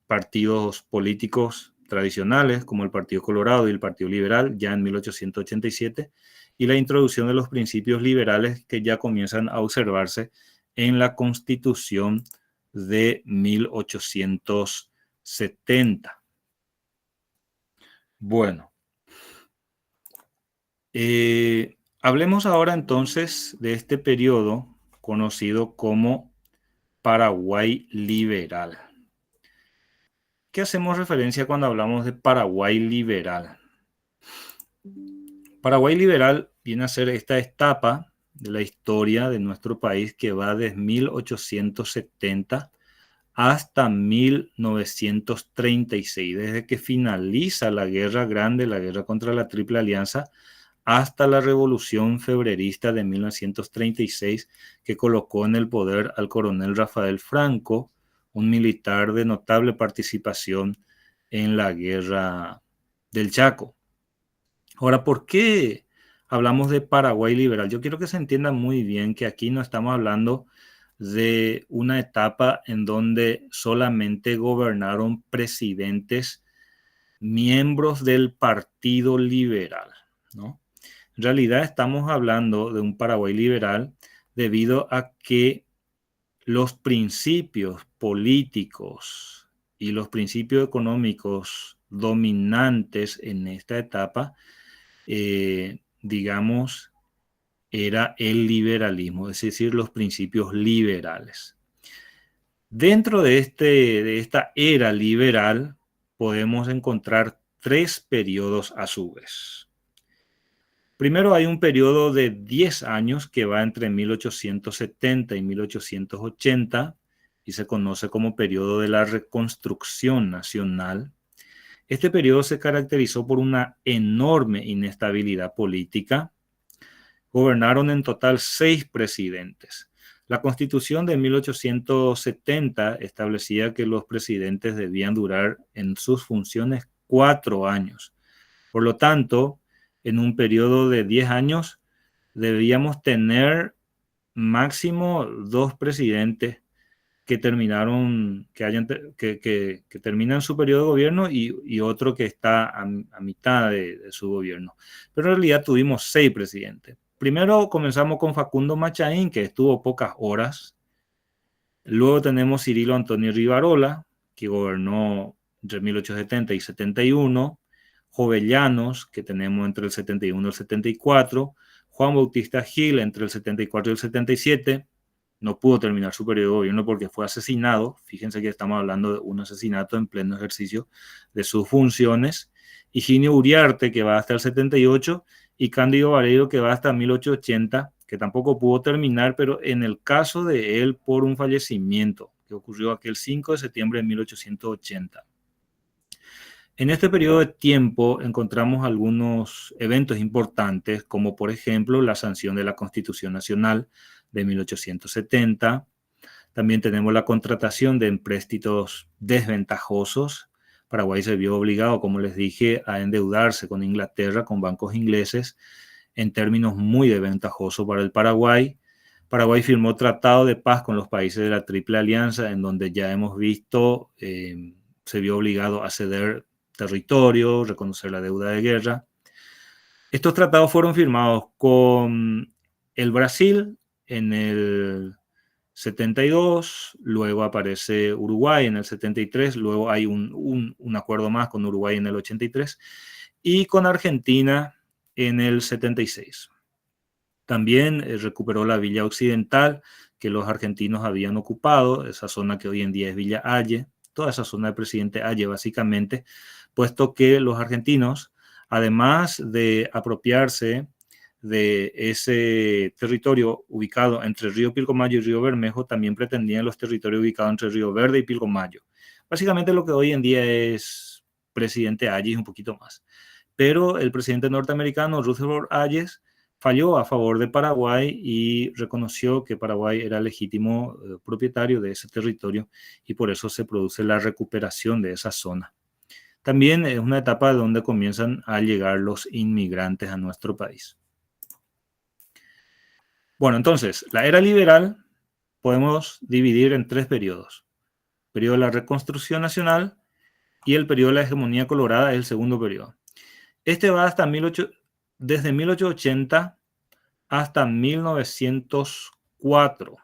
partidos políticos tradicionales, como el Partido Colorado y el Partido Liberal, ya en 1887, y la introducción de los principios liberales que ya comienzan a observarse en la Constitución de 1870. Bueno, hablemos ahora entonces de este periodo conocido como Paraguay liberal. ¿Qué hacemos referencia cuando hablamos de Paraguay liberal? Paraguay liberal viene a ser esta etapa de la historia de nuestro país que va desde 1870 hasta 1936, desde que finaliza la Guerra Grande, la guerra contra la Triple Alianza, hasta la Revolución Febrerista de 1936, que colocó en el poder al coronel Rafael Franco, un militar de notable participación en la Guerra del Chaco. Ahora, ¿por qué hablamos de Paraguay liberal? Yo quiero que se entienda muy bien que aquí no estamos hablando de una etapa en donde solamente gobernaron presidentes miembros del Partido Liberal, ¿no? En realidad estamos hablando de un Paraguay liberal debido a que los principios políticos y los principios económicos dominantes en esta etapa, digamos, era el liberalismo, es decir, los principios liberales. Dentro de esta era liberal podemos encontrar 3 periodos a su vez. Primero hay un periodo de 10 años que va entre 1870 y 1880 y se conoce como periodo de la reconstrucción nacional. Este periodo se caracterizó por una enorme inestabilidad política. Gobernaron en total 6 presidentes. La Constitución de 1870 establecía que los presidentes debían durar en sus funciones 4 años. Por lo tanto, en un periodo de 10 años debíamos tener máximo 2 presidentes que terminan su periodo de gobierno y otro que está a mitad de su gobierno. Pero en realidad tuvimos 6 presidentes. Primero comenzamos con Facundo Machaín, que estuvo pocas horas. Luego tenemos Cirilo Antonio Rivarola, que gobernó entre 1870 y 71. Jovellanos, que tenemos entre el 71 y el 74. Juan Bautista Gil, entre el 74 y el 77. No pudo terminar su periodo de gobierno porque fue asesinado. Fíjense que estamos hablando de un asesinato en pleno ejercicio de sus funciones. Higinio Uriarte, que va hasta el 78, y Cándido Vareiro, que va hasta 1880, que tampoco pudo terminar, pero en el caso de él por un fallecimiento que ocurrió aquel 5 de septiembre de 1880. En este periodo de tiempo encontramos algunos eventos importantes, como por ejemplo la sanción de la Constitución Nacional de 1870. También tenemos la contratación de empréstitos desventajosos. Paraguay se vio obligado, como les dije, a endeudarse con Inglaterra, con bancos ingleses, en términos muy desventajosos para el Paraguay. Paraguay firmó tratado de paz con los países de la Triple Alianza, en donde ya hemos visto, se vio obligado a ceder territorio, reconocer la deuda de guerra. Estos tratados fueron firmados con el Brasil en el 72, luego aparece Uruguay en el 73, luego hay un acuerdo más con Uruguay en el 83 y con Argentina en el 76. También recuperó la Villa Occidental que los argentinos habían ocupado, esa zona que hoy en día es Villa Halle, toda esa zona del presidente Halle básicamente, puesto que los argentinos, además de apropiarse de ese territorio ubicado entre Río Pilcomayo y Río Bermejo, también pretendían los territorios ubicados entre Río Verde y Pilcomayo. Básicamente lo que hoy en día es presidente Hayes, un poquito más. Pero el presidente norteamericano Rutherford Hayes falló a favor de Paraguay y reconoció que Paraguay era legítimo propietario de ese territorio y por eso se produce la recuperación de esa zona. También es una etapa donde comienzan a llegar los inmigrantes a nuestro país. Bueno, entonces, la era liberal podemos dividir en tres periodos. El periodo de la reconstrucción nacional y el periodo de la hegemonía colorada es el segundo periodo. Este va hasta desde 1880 hasta 1904.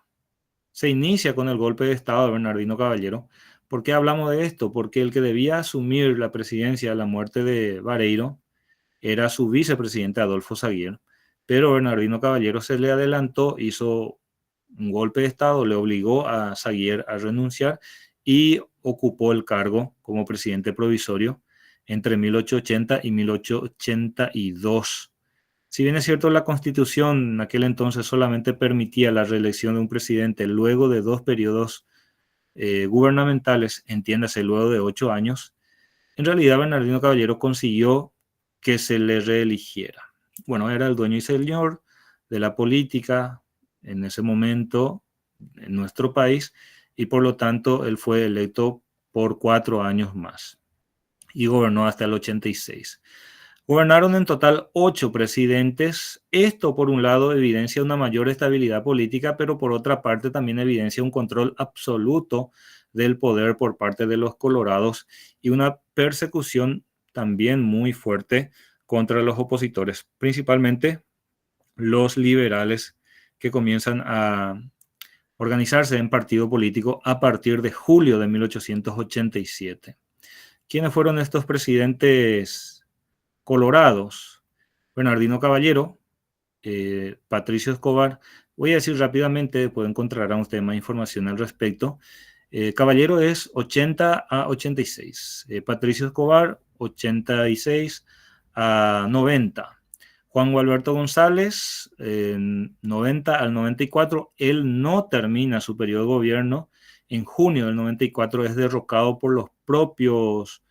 Se inicia con el golpe de Estado de Bernardino Caballero. ¿Por qué hablamos de esto? Porque el que debía asumir la presidencia a la muerte de Vareiro era su vicepresidente Adolfo Saguier, pero Bernardino Caballero se le adelantó, hizo un golpe de Estado, le obligó a Saguier a renunciar y ocupó el cargo como presidente provisorio entre 1880 y 1882. Si bien es cierto, la Constitución en aquel entonces solamente permitía la reelección de un presidente luego de 2 periodos gubernamentales, entiéndase, luego de 8 años, en realidad Bernardino Caballero consiguió que se le reeligiera. Bueno, era el dueño y señor de la política en ese momento en nuestro país y por lo tanto él fue electo por 4 años más y gobernó hasta el 86. Gobernaron en total 8 presidentes. Esto, por un lado, evidencia una mayor estabilidad política, pero por otra parte también evidencia un control absoluto del poder por parte de los colorados y una persecución también muy fuerte contra los opositores, principalmente los liberales que comienzan a organizarse en partido político a partir de julio de 1887. ¿Quiénes fueron estos presidentes colorados? Bernardino Caballero, Patricio Escobar. Voy a decir rápidamente, después encontrarán ustedes más información al respecto. Caballero es 80 a 86. Patricio Escobar, 86 a 90. Juan Gualberto González, 90 al 94. Él no termina su periodo de gobierno. En junio del 94 es derrocado por los propios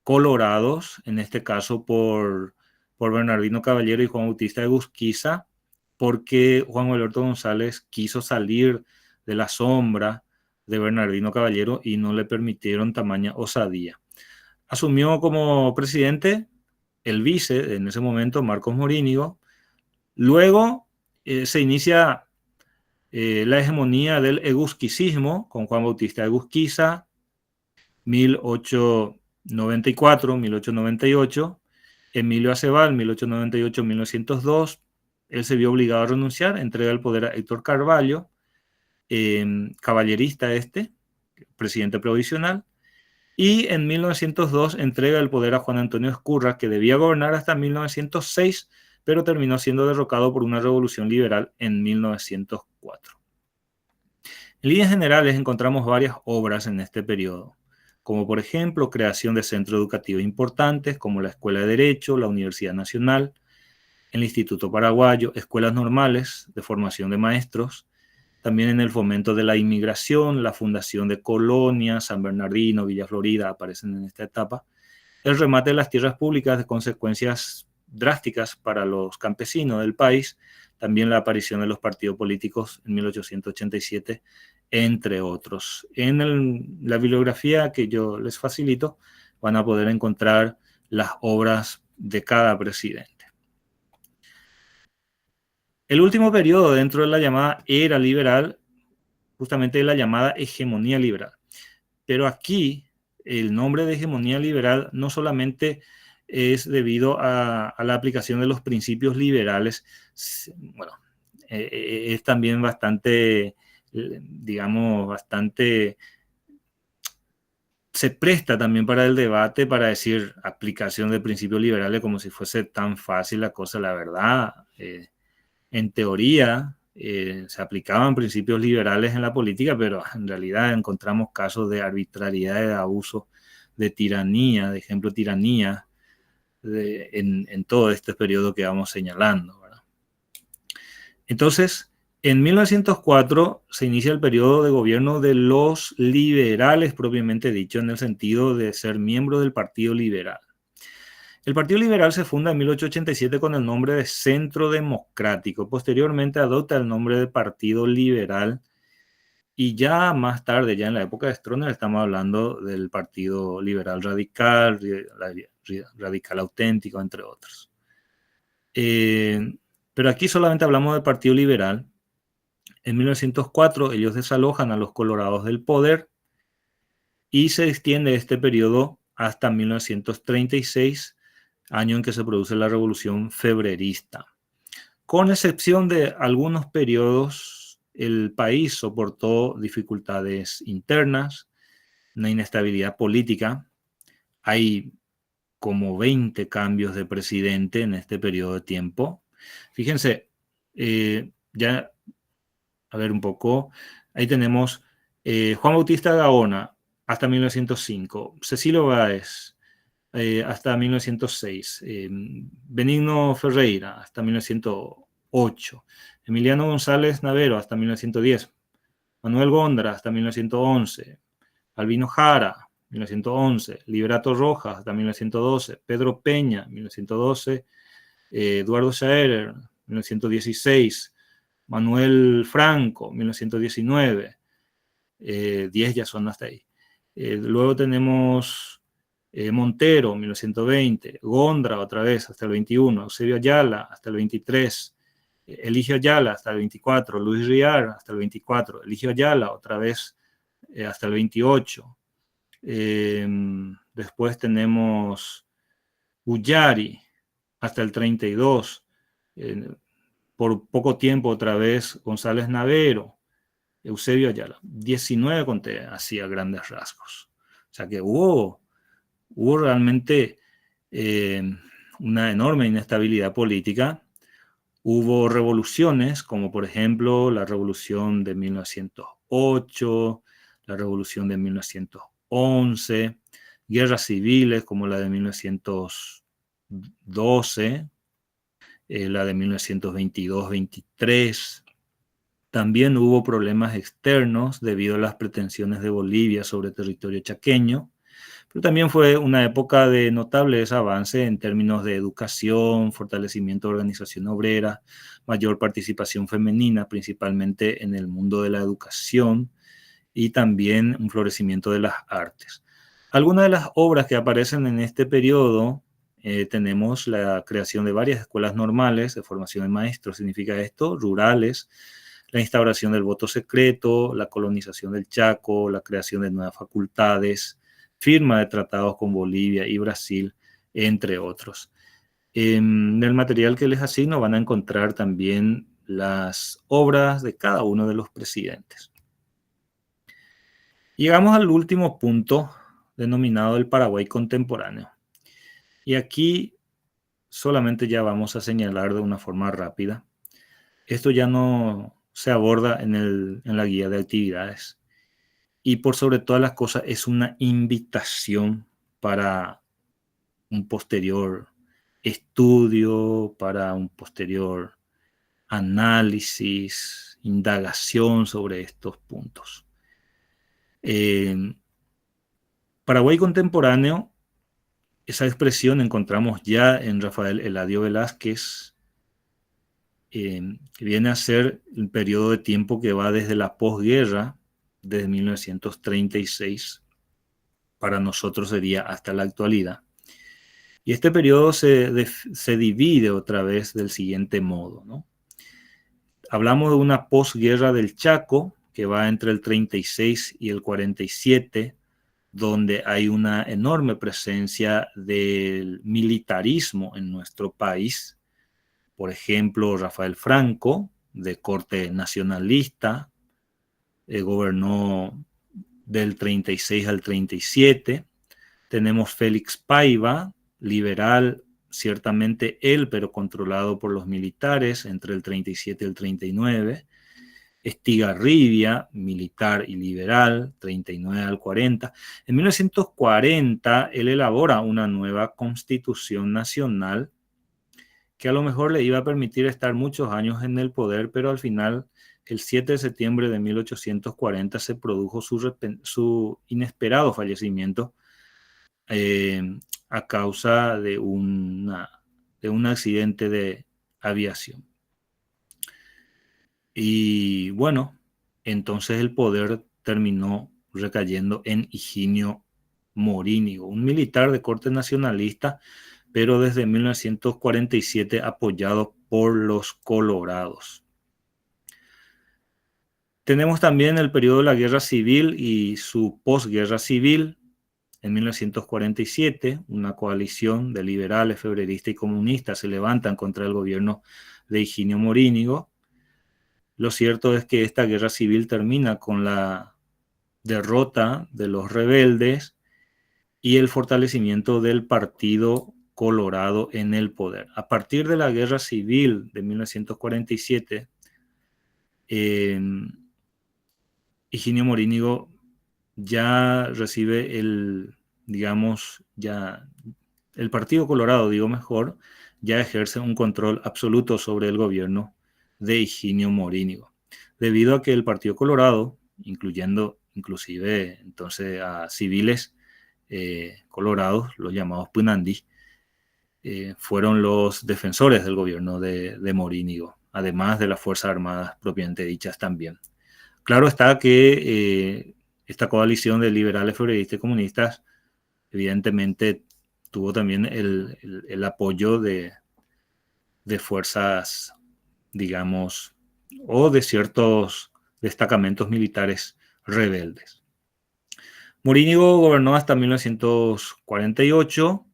colorados, en este caso por Bernardino Caballero y Juan Bautista Egusquiza, porque Juan Gualberto González quiso salir de la sombra de Bernardino Caballero y no le permitieron tamaña osadía. Asumió como presidente el vice, en ese momento, Marcos Morínigo. Luego se inicia la hegemonía del egusquicismo con Juan Bautista Egusquiza, 1894, 1898, Emilio Aceval, 1898-1902, él se vio obligado a renunciar, entrega el poder a Héctor Carvalho, caballerista presidente provisional, y en 1902 entrega el poder a Juan Antonio Ezcurra, que debía gobernar hasta 1906, pero terminó siendo derrocado por una revolución liberal en 1904. En líneas generales encontramos varias obras en este periodo, como por ejemplo creación de centros educativos importantes como la Escuela de Derecho, la Universidad Nacional, el Instituto Paraguayo, escuelas normales de formación de maestros, también en el fomento de la inmigración, la fundación de colonias, San Bernardino, Villa Florida aparecen en esta etapa, el remate de las tierras públicas de consecuencias drásticas para los campesinos del país, también la aparición de los partidos políticos en 1887, entre otros. En la bibliografía que yo les facilito van a poder encontrar las obras de cada presidente. El último periodo dentro de la llamada era liberal, justamente la llamada hegemonía liberal. Pero aquí el nombre de hegemonía liberal no solamente es debido a la aplicación de los principios liberales, bueno, es también bastante, digamos, bastante, se presta también para el debate, para decir aplicación de principios liberales como si fuese tan fácil la cosa, la verdad. En teoría, se aplicaban principios liberales en la política, pero en realidad encontramos casos de arbitrariedad, de abuso, de tiranía, de ejemplo, tiranía en todo este periodo que vamos señalando, ¿verdad? Entonces, en 1904 se inicia el periodo de gobierno de los liberales, propiamente dicho, en el sentido de ser miembro del Partido Liberal. El Partido Liberal se funda en 1887 con el nombre de Centro Democrático. Posteriormente adopta el nombre de Partido Liberal y ya más tarde, ya en la época de Stroessner, estamos hablando del Partido Liberal Radical, Radical Auténtico, entre otros. Pero aquí solamente hablamos del Partido Liberal. En 1904 ellos desalojan a los colorados del poder y se extiende este periodo hasta 1936, año en que se produce la Revolución Febrerista. Con excepción de algunos periodos, el país soportó dificultades internas, una inestabilidad política. Hay como 20 cambios de presidente en este periodo de tiempo. Fíjense, ya, a ver un poco, ahí tenemos Juan Bautista Gaona hasta 1905, Cecilio Báez, hasta 1906, Benigno Ferreira hasta 1908, Emiliano González Navero hasta 1910, Manuel Gondra hasta 1911, Albino Jara 1911, Liberato Rojas hasta 1912, Pedro Peña 1912, Eduardo Schaerer 1916, Manuel Franco 1919, 10 ya son hasta ahí. Luego tenemos Montero, 1920, Gondra otra vez hasta el 21, Eusebio Ayala hasta el 23, Eligio Ayala hasta el 24, Luis Riar hasta el 24, Eligio Ayala otra vez hasta el 28. Después tenemos Ullari hasta el 32, por poco tiempo otra vez González Navero, Eusebio Ayala, 19 conté así a grandes rasgos. O sea que hubo realmente una enorme inestabilidad política. Hubo revoluciones, como por ejemplo la revolución de 1908, la revolución de 1911, guerras civiles como la de 1912, la de 1922-23. También hubo problemas externos debido a las pretensiones de Bolivia sobre territorio chaqueño. Pero también fue una época de notables avances en términos de educación, fortalecimiento de organización obrera, mayor participación femenina, principalmente en el mundo de la educación, y también un florecimiento de las artes. Algunas de las obras que aparecen en este periodo, tenemos la creación de varias escuelas normales de formación de maestros, significa esto, rurales, la instauración del voto secreto, la colonización del Chaco, la creación de nuevas facultades, firma de tratados con Bolivia y Brasil, entre otros. En el material que les asigno van a encontrar también las obras de cada uno de los presidentes. Llegamos al último punto, denominado el Paraguay contemporáneo. Y aquí solamente ya vamos a señalar de una forma rápida. Esto ya no se aborda en la guía de actividades. Y por sobre todas las cosas es una invitación para un posterior estudio, para un posterior análisis, indagación sobre estos puntos. Paraguay contemporáneo Esa expresión encontramos ya en Rafael Eladio Velázquez, que viene a ser el periodo de tiempo que va desde la posguerra, desde 1936, para nosotros sería hasta la actualidad. Y este periodo se divide otra vez del siguiente modo, ¿no? Hablamos de una posguerra del Chaco, que va entre el 36 y el 47, donde hay una enorme presencia del militarismo en nuestro país. Por ejemplo, Rafael Franco, de corte nacionalista, gobernó del 36 al 37. Tenemos Félix Paiva, liberal, ciertamente él, pero controlado por los militares entre el 37 y el 39. Estigarribia, militar y liberal, 39 al 40. En 1940, él elabora una nueva constitución nacional que a lo mejor le iba a permitir estar muchos años en el poder, pero al final, el 7 de septiembre de 1840, se produjo su inesperado fallecimiento a causa de un accidente de aviación. Y bueno, entonces el poder terminó recayendo en Higinio Morínigo, un militar de corte nacionalista, pero desde 1947 apoyado por los colorados. Tenemos también el periodo de la Guerra Civil y su posguerra civil. En 1947, una coalición de liberales, febreristas y comunistas se levantan contra el gobierno de Higinio Morínigo. Lo cierto es que esta guerra civil termina con la derrota de los rebeldes y el fortalecimiento del Partido Colorado en el poder. A partir de la guerra civil de 1947, Higinio Morínigo ya recibe el Partido Colorado, digo mejor, ya ejerce un control absoluto sobre el gobierno de Higinio Morínigo, debido a que el Partido Colorado, incluyendo inclusive entonces a civiles colorados, los llamados Punandí, fueron los defensores del gobierno de Morínigo, además de las Fuerzas Armadas propiamente dichas también. Claro está que esta coalición de liberales, febreristas y comunistas evidentemente tuvo también el apoyo de fuerzas, digamos, o de ciertos destacamentos militares rebeldes. Morínigo gobernó hasta 1948.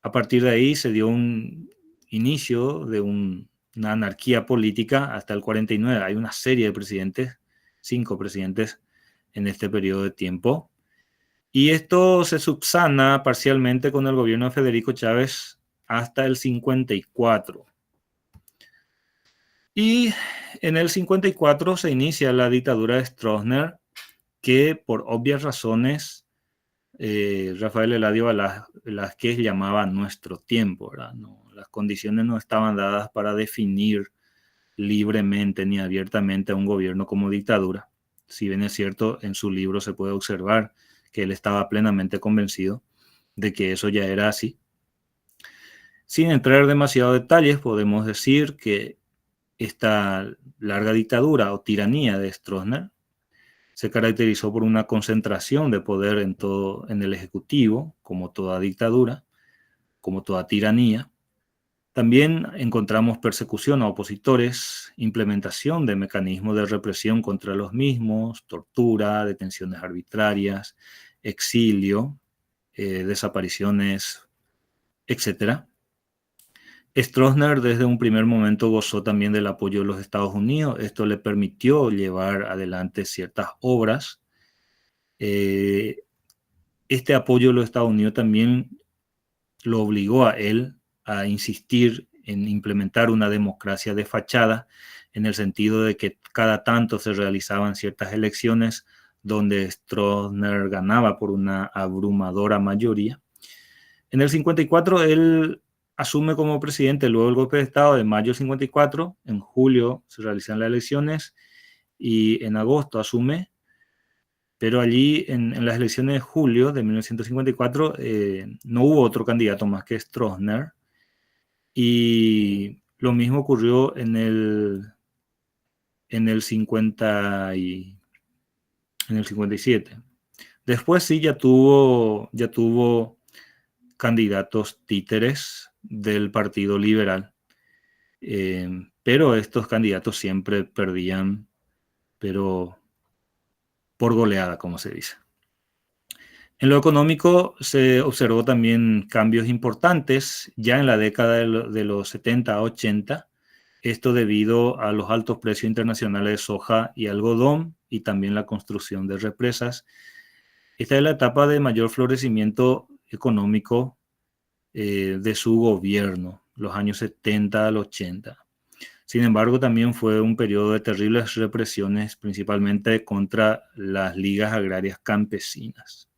A partir de ahí se dio un inicio de una anarquía política hasta el 49. Hay una serie de presidentes, 5 presidentes en este periodo de tiempo. Y esto se subsana parcialmente con el gobierno de Federico Chávez hasta el 54. Y en el 54 se inicia la dictadura de Stroessner, que por obvias razones Rafael Eladio Velázquez llamaba nuestro tiempo, ¿verdad? No, las condiciones no estaban dadas para definir libremente ni abiertamente a un gobierno como dictadura. Si bien es cierto, en su libro se puede observar que él estaba plenamente convencido de que eso ya era así. Sin entrar en demasiados detalles, podemos decir que esta larga dictadura o tiranía de Stroessner se caracterizó por una concentración de poder en el Ejecutivo, como toda dictadura, como toda tiranía. También encontramos persecución a opositores, implementación de mecanismos de represión contra los mismos, tortura, detenciones arbitrarias, exilio, desapariciones, etc. Stroessner desde un primer momento gozó también del apoyo de los Estados Unidos. Esto le permitió llevar adelante ciertas obras. Este apoyo de los Estados Unidos también lo obligó a él a insistir en implementar una democracia de fachada, en el sentido de que cada tanto se realizaban ciertas elecciones donde Stroessner ganaba por una abrumadora mayoría. En el 54 él asume como presidente luego del golpe de Estado de mayo del 54, en julio se realizan las elecciones y en agosto asume Pero allí, en las elecciones de julio de 1954, no hubo otro candidato más que Stroessner. Y lo mismo ocurrió en el 57. Después sí ya tuvo candidatos títeres del Partido Liberal, pero estos candidatos siempre perdían, pero por goleada, como se dice. En lo económico se observó también cambios importantes ya en la década de los 70 a 80, esto debido a los altos precios internacionales de soja y algodón y también la construcción de represas. Esta es la etapa de mayor florecimiento económico de su gobierno, los años 70 al 80. Sin embargo, también fue un periodo de terribles represiones, principalmente contra las ligas agrarias campesinas.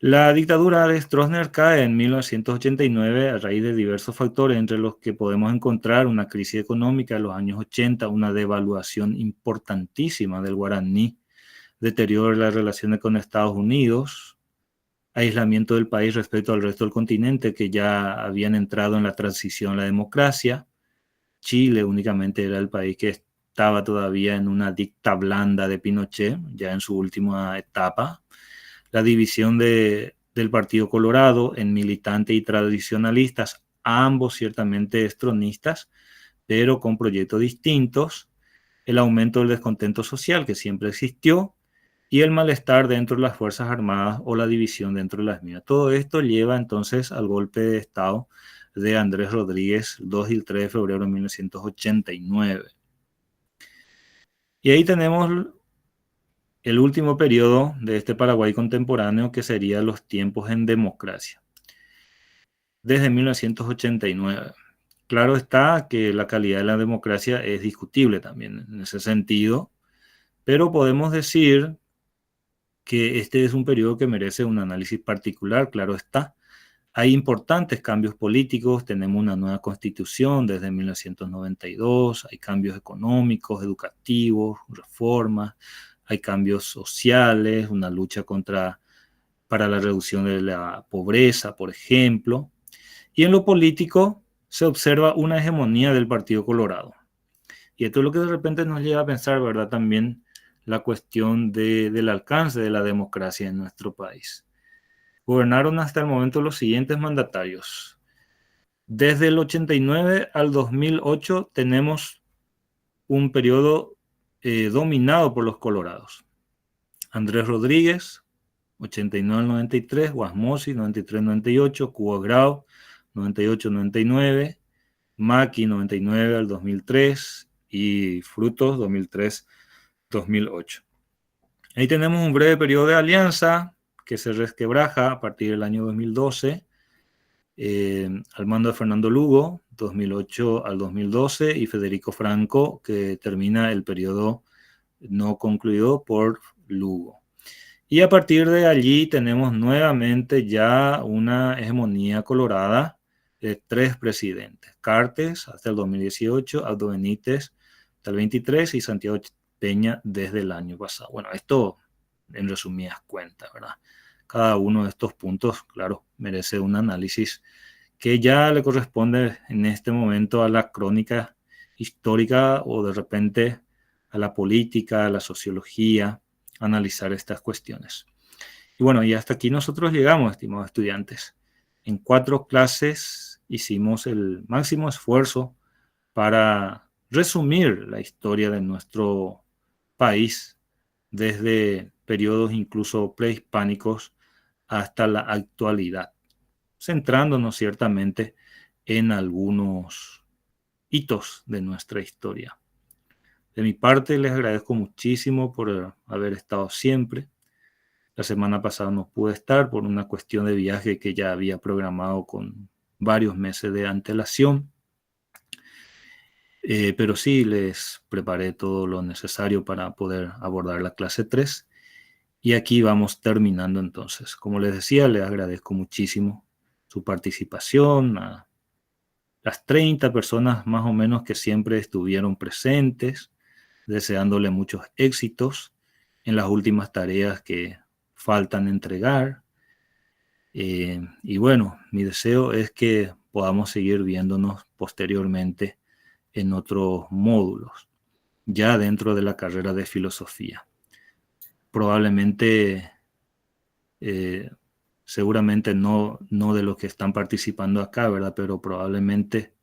La dictadura de Stroessner cae en 1989 a raíz de diversos factores, entre los que podemos encontrar una crisis económica en los años 80, una devaluación importantísima del guaraní, deterioro de las relaciones con Estados Unidos, aislamiento del país respecto al resto del continente, que ya habían entrado en la transición a la democracia. Chile únicamente era el país que estaba todavía en una dicta blanda de Pinochet, ya en su última etapa. La división del Partido Colorado en militantes y tradicionalistas, ambos ciertamente estronistas, pero con proyectos distintos, el aumento del descontento social que siempre existió y el malestar dentro de las Fuerzas Armadas o la división dentro de las mismas. Todo esto lleva entonces al golpe de Estado de Andrés Rodríguez el 2 y el 3 de febrero de 1989. Y ahí tenemos el último periodo de este Paraguay contemporáneo, que sería los tiempos en democracia, desde 1989. Claro está que la calidad de la democracia es discutible también en ese sentido, pero podemos decir que este es un periodo que merece un análisis particular, claro está. Hay importantes cambios políticos, tenemos una nueva constitución desde 1992, hay cambios económicos, educativos, reformas, hay cambios sociales, una lucha para la reducción de la pobreza, por ejemplo. Y en lo político se observa una hegemonía del Partido Colorado. Y esto es lo que de repente nos lleva a pensar, ¿verdad? También la cuestión del alcance de la democracia en nuestro país. Gobernaron hasta el momento los siguientes mandatarios. Desde el 89 al 2008 tenemos un periodo dominado por los colorados. Andrés Rodríguez, 89 al 93, Guasmosi, 93-98, Cuba Grau, 98-99, Maki, 99 al 2003 y Frutos, 2003-2008. Ahí tenemos un breve periodo de alianza que se resquebraja a partir del año 2012, al mando de Fernando Lugo, 2008 al 2012, y Federico Franco, que termina el periodo no concluido por Lugo. Y a partir de allí tenemos nuevamente ya una hegemonía colorada de 3 presidentes: Cartes hasta el 2018, Aldo Benítez hasta el 23 y Santiago Peña desde el año pasado. Bueno, esto en resumidas cuentas, ¿verdad? Cada uno de estos puntos, claro, merece un análisis que ya le corresponde en este momento a la crónica histórica o de repente a la política, a la sociología, analizar estas cuestiones. Y bueno, y hasta aquí nosotros llegamos, estimados estudiantes. En 4 clases hicimos el máximo esfuerzo para resumir la historia de nuestro país desde periodos incluso prehispánicos hasta la actualidad, centrándonos ciertamente en algunos hitos de nuestra historia. De mi parte, les agradezco muchísimo por haber estado siempre. La semana pasada no pude estar por una cuestión de viaje que ya había programado con varios meses de antelación. Pero sí les preparé todo lo necesario para poder abordar la clase 3. Y aquí vamos terminando entonces. Como les decía, les agradezco muchísimo su participación, a las 30 personas más o menos que siempre estuvieron presentes, deseándole muchos éxitos. en las últimas tareas que faltan entregar. Y bueno, mi deseo es que podamos seguir viéndonos posteriormente en otros módulos, ya dentro de la carrera de filosofía. Probablemente, seguramente no de los que están participando acá, ¿verdad? Pero probablemente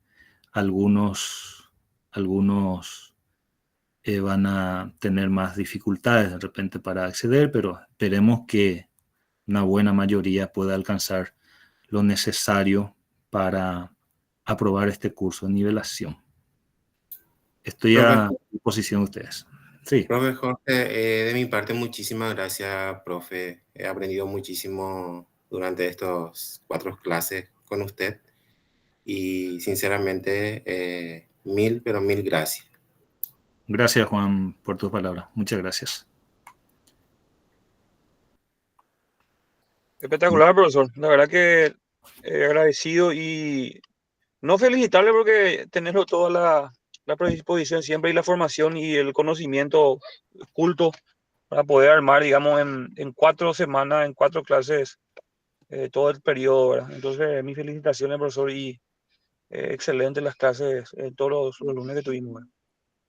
algunos van a tener más dificultades de repente para acceder, pero esperemos que una buena mayoría pueda alcanzar lo necesario para aprobar este curso de nivelación. Estoy a disposición de ustedes. Sí. Profe Jorge, de mi parte, muchísimas gracias, profe. He aprendido muchísimo durante estas 4 clases con usted y sinceramente, mil, pero mil gracias. Gracias, Juan, por tus palabras. Muchas gracias. Espectacular, profesor. La verdad que agradecido y no felicitarle porque tenerlo toda la predisposición siempre y la formación y el conocimiento culto para poder armar, digamos, en 4 semanas, en 4 clases, todo el periodo, ¿verdad? Entonces, mis felicitaciones, profesor, y excelentes las clases todos los lunes que tuvimos, ¿verdad?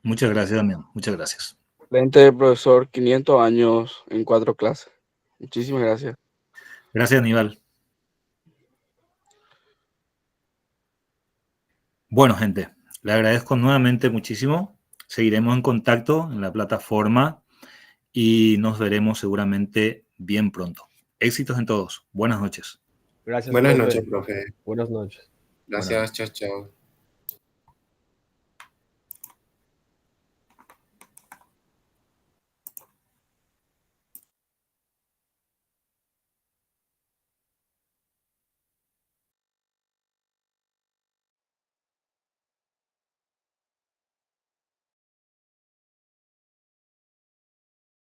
Muchas gracias, Damián. Muchas gracias. Excelente, profesor. 500 años en 4 clases. Muchísimas gracias. Gracias, Aníbal. Bueno, gente, le agradezco nuevamente muchísimo. Seguiremos en contacto en la plataforma y nos veremos seguramente bien pronto. Éxitos en todos. Buenas noches. Gracias, Buenas profe. noches, profe. Buenas noches. Gracias, chao, chao.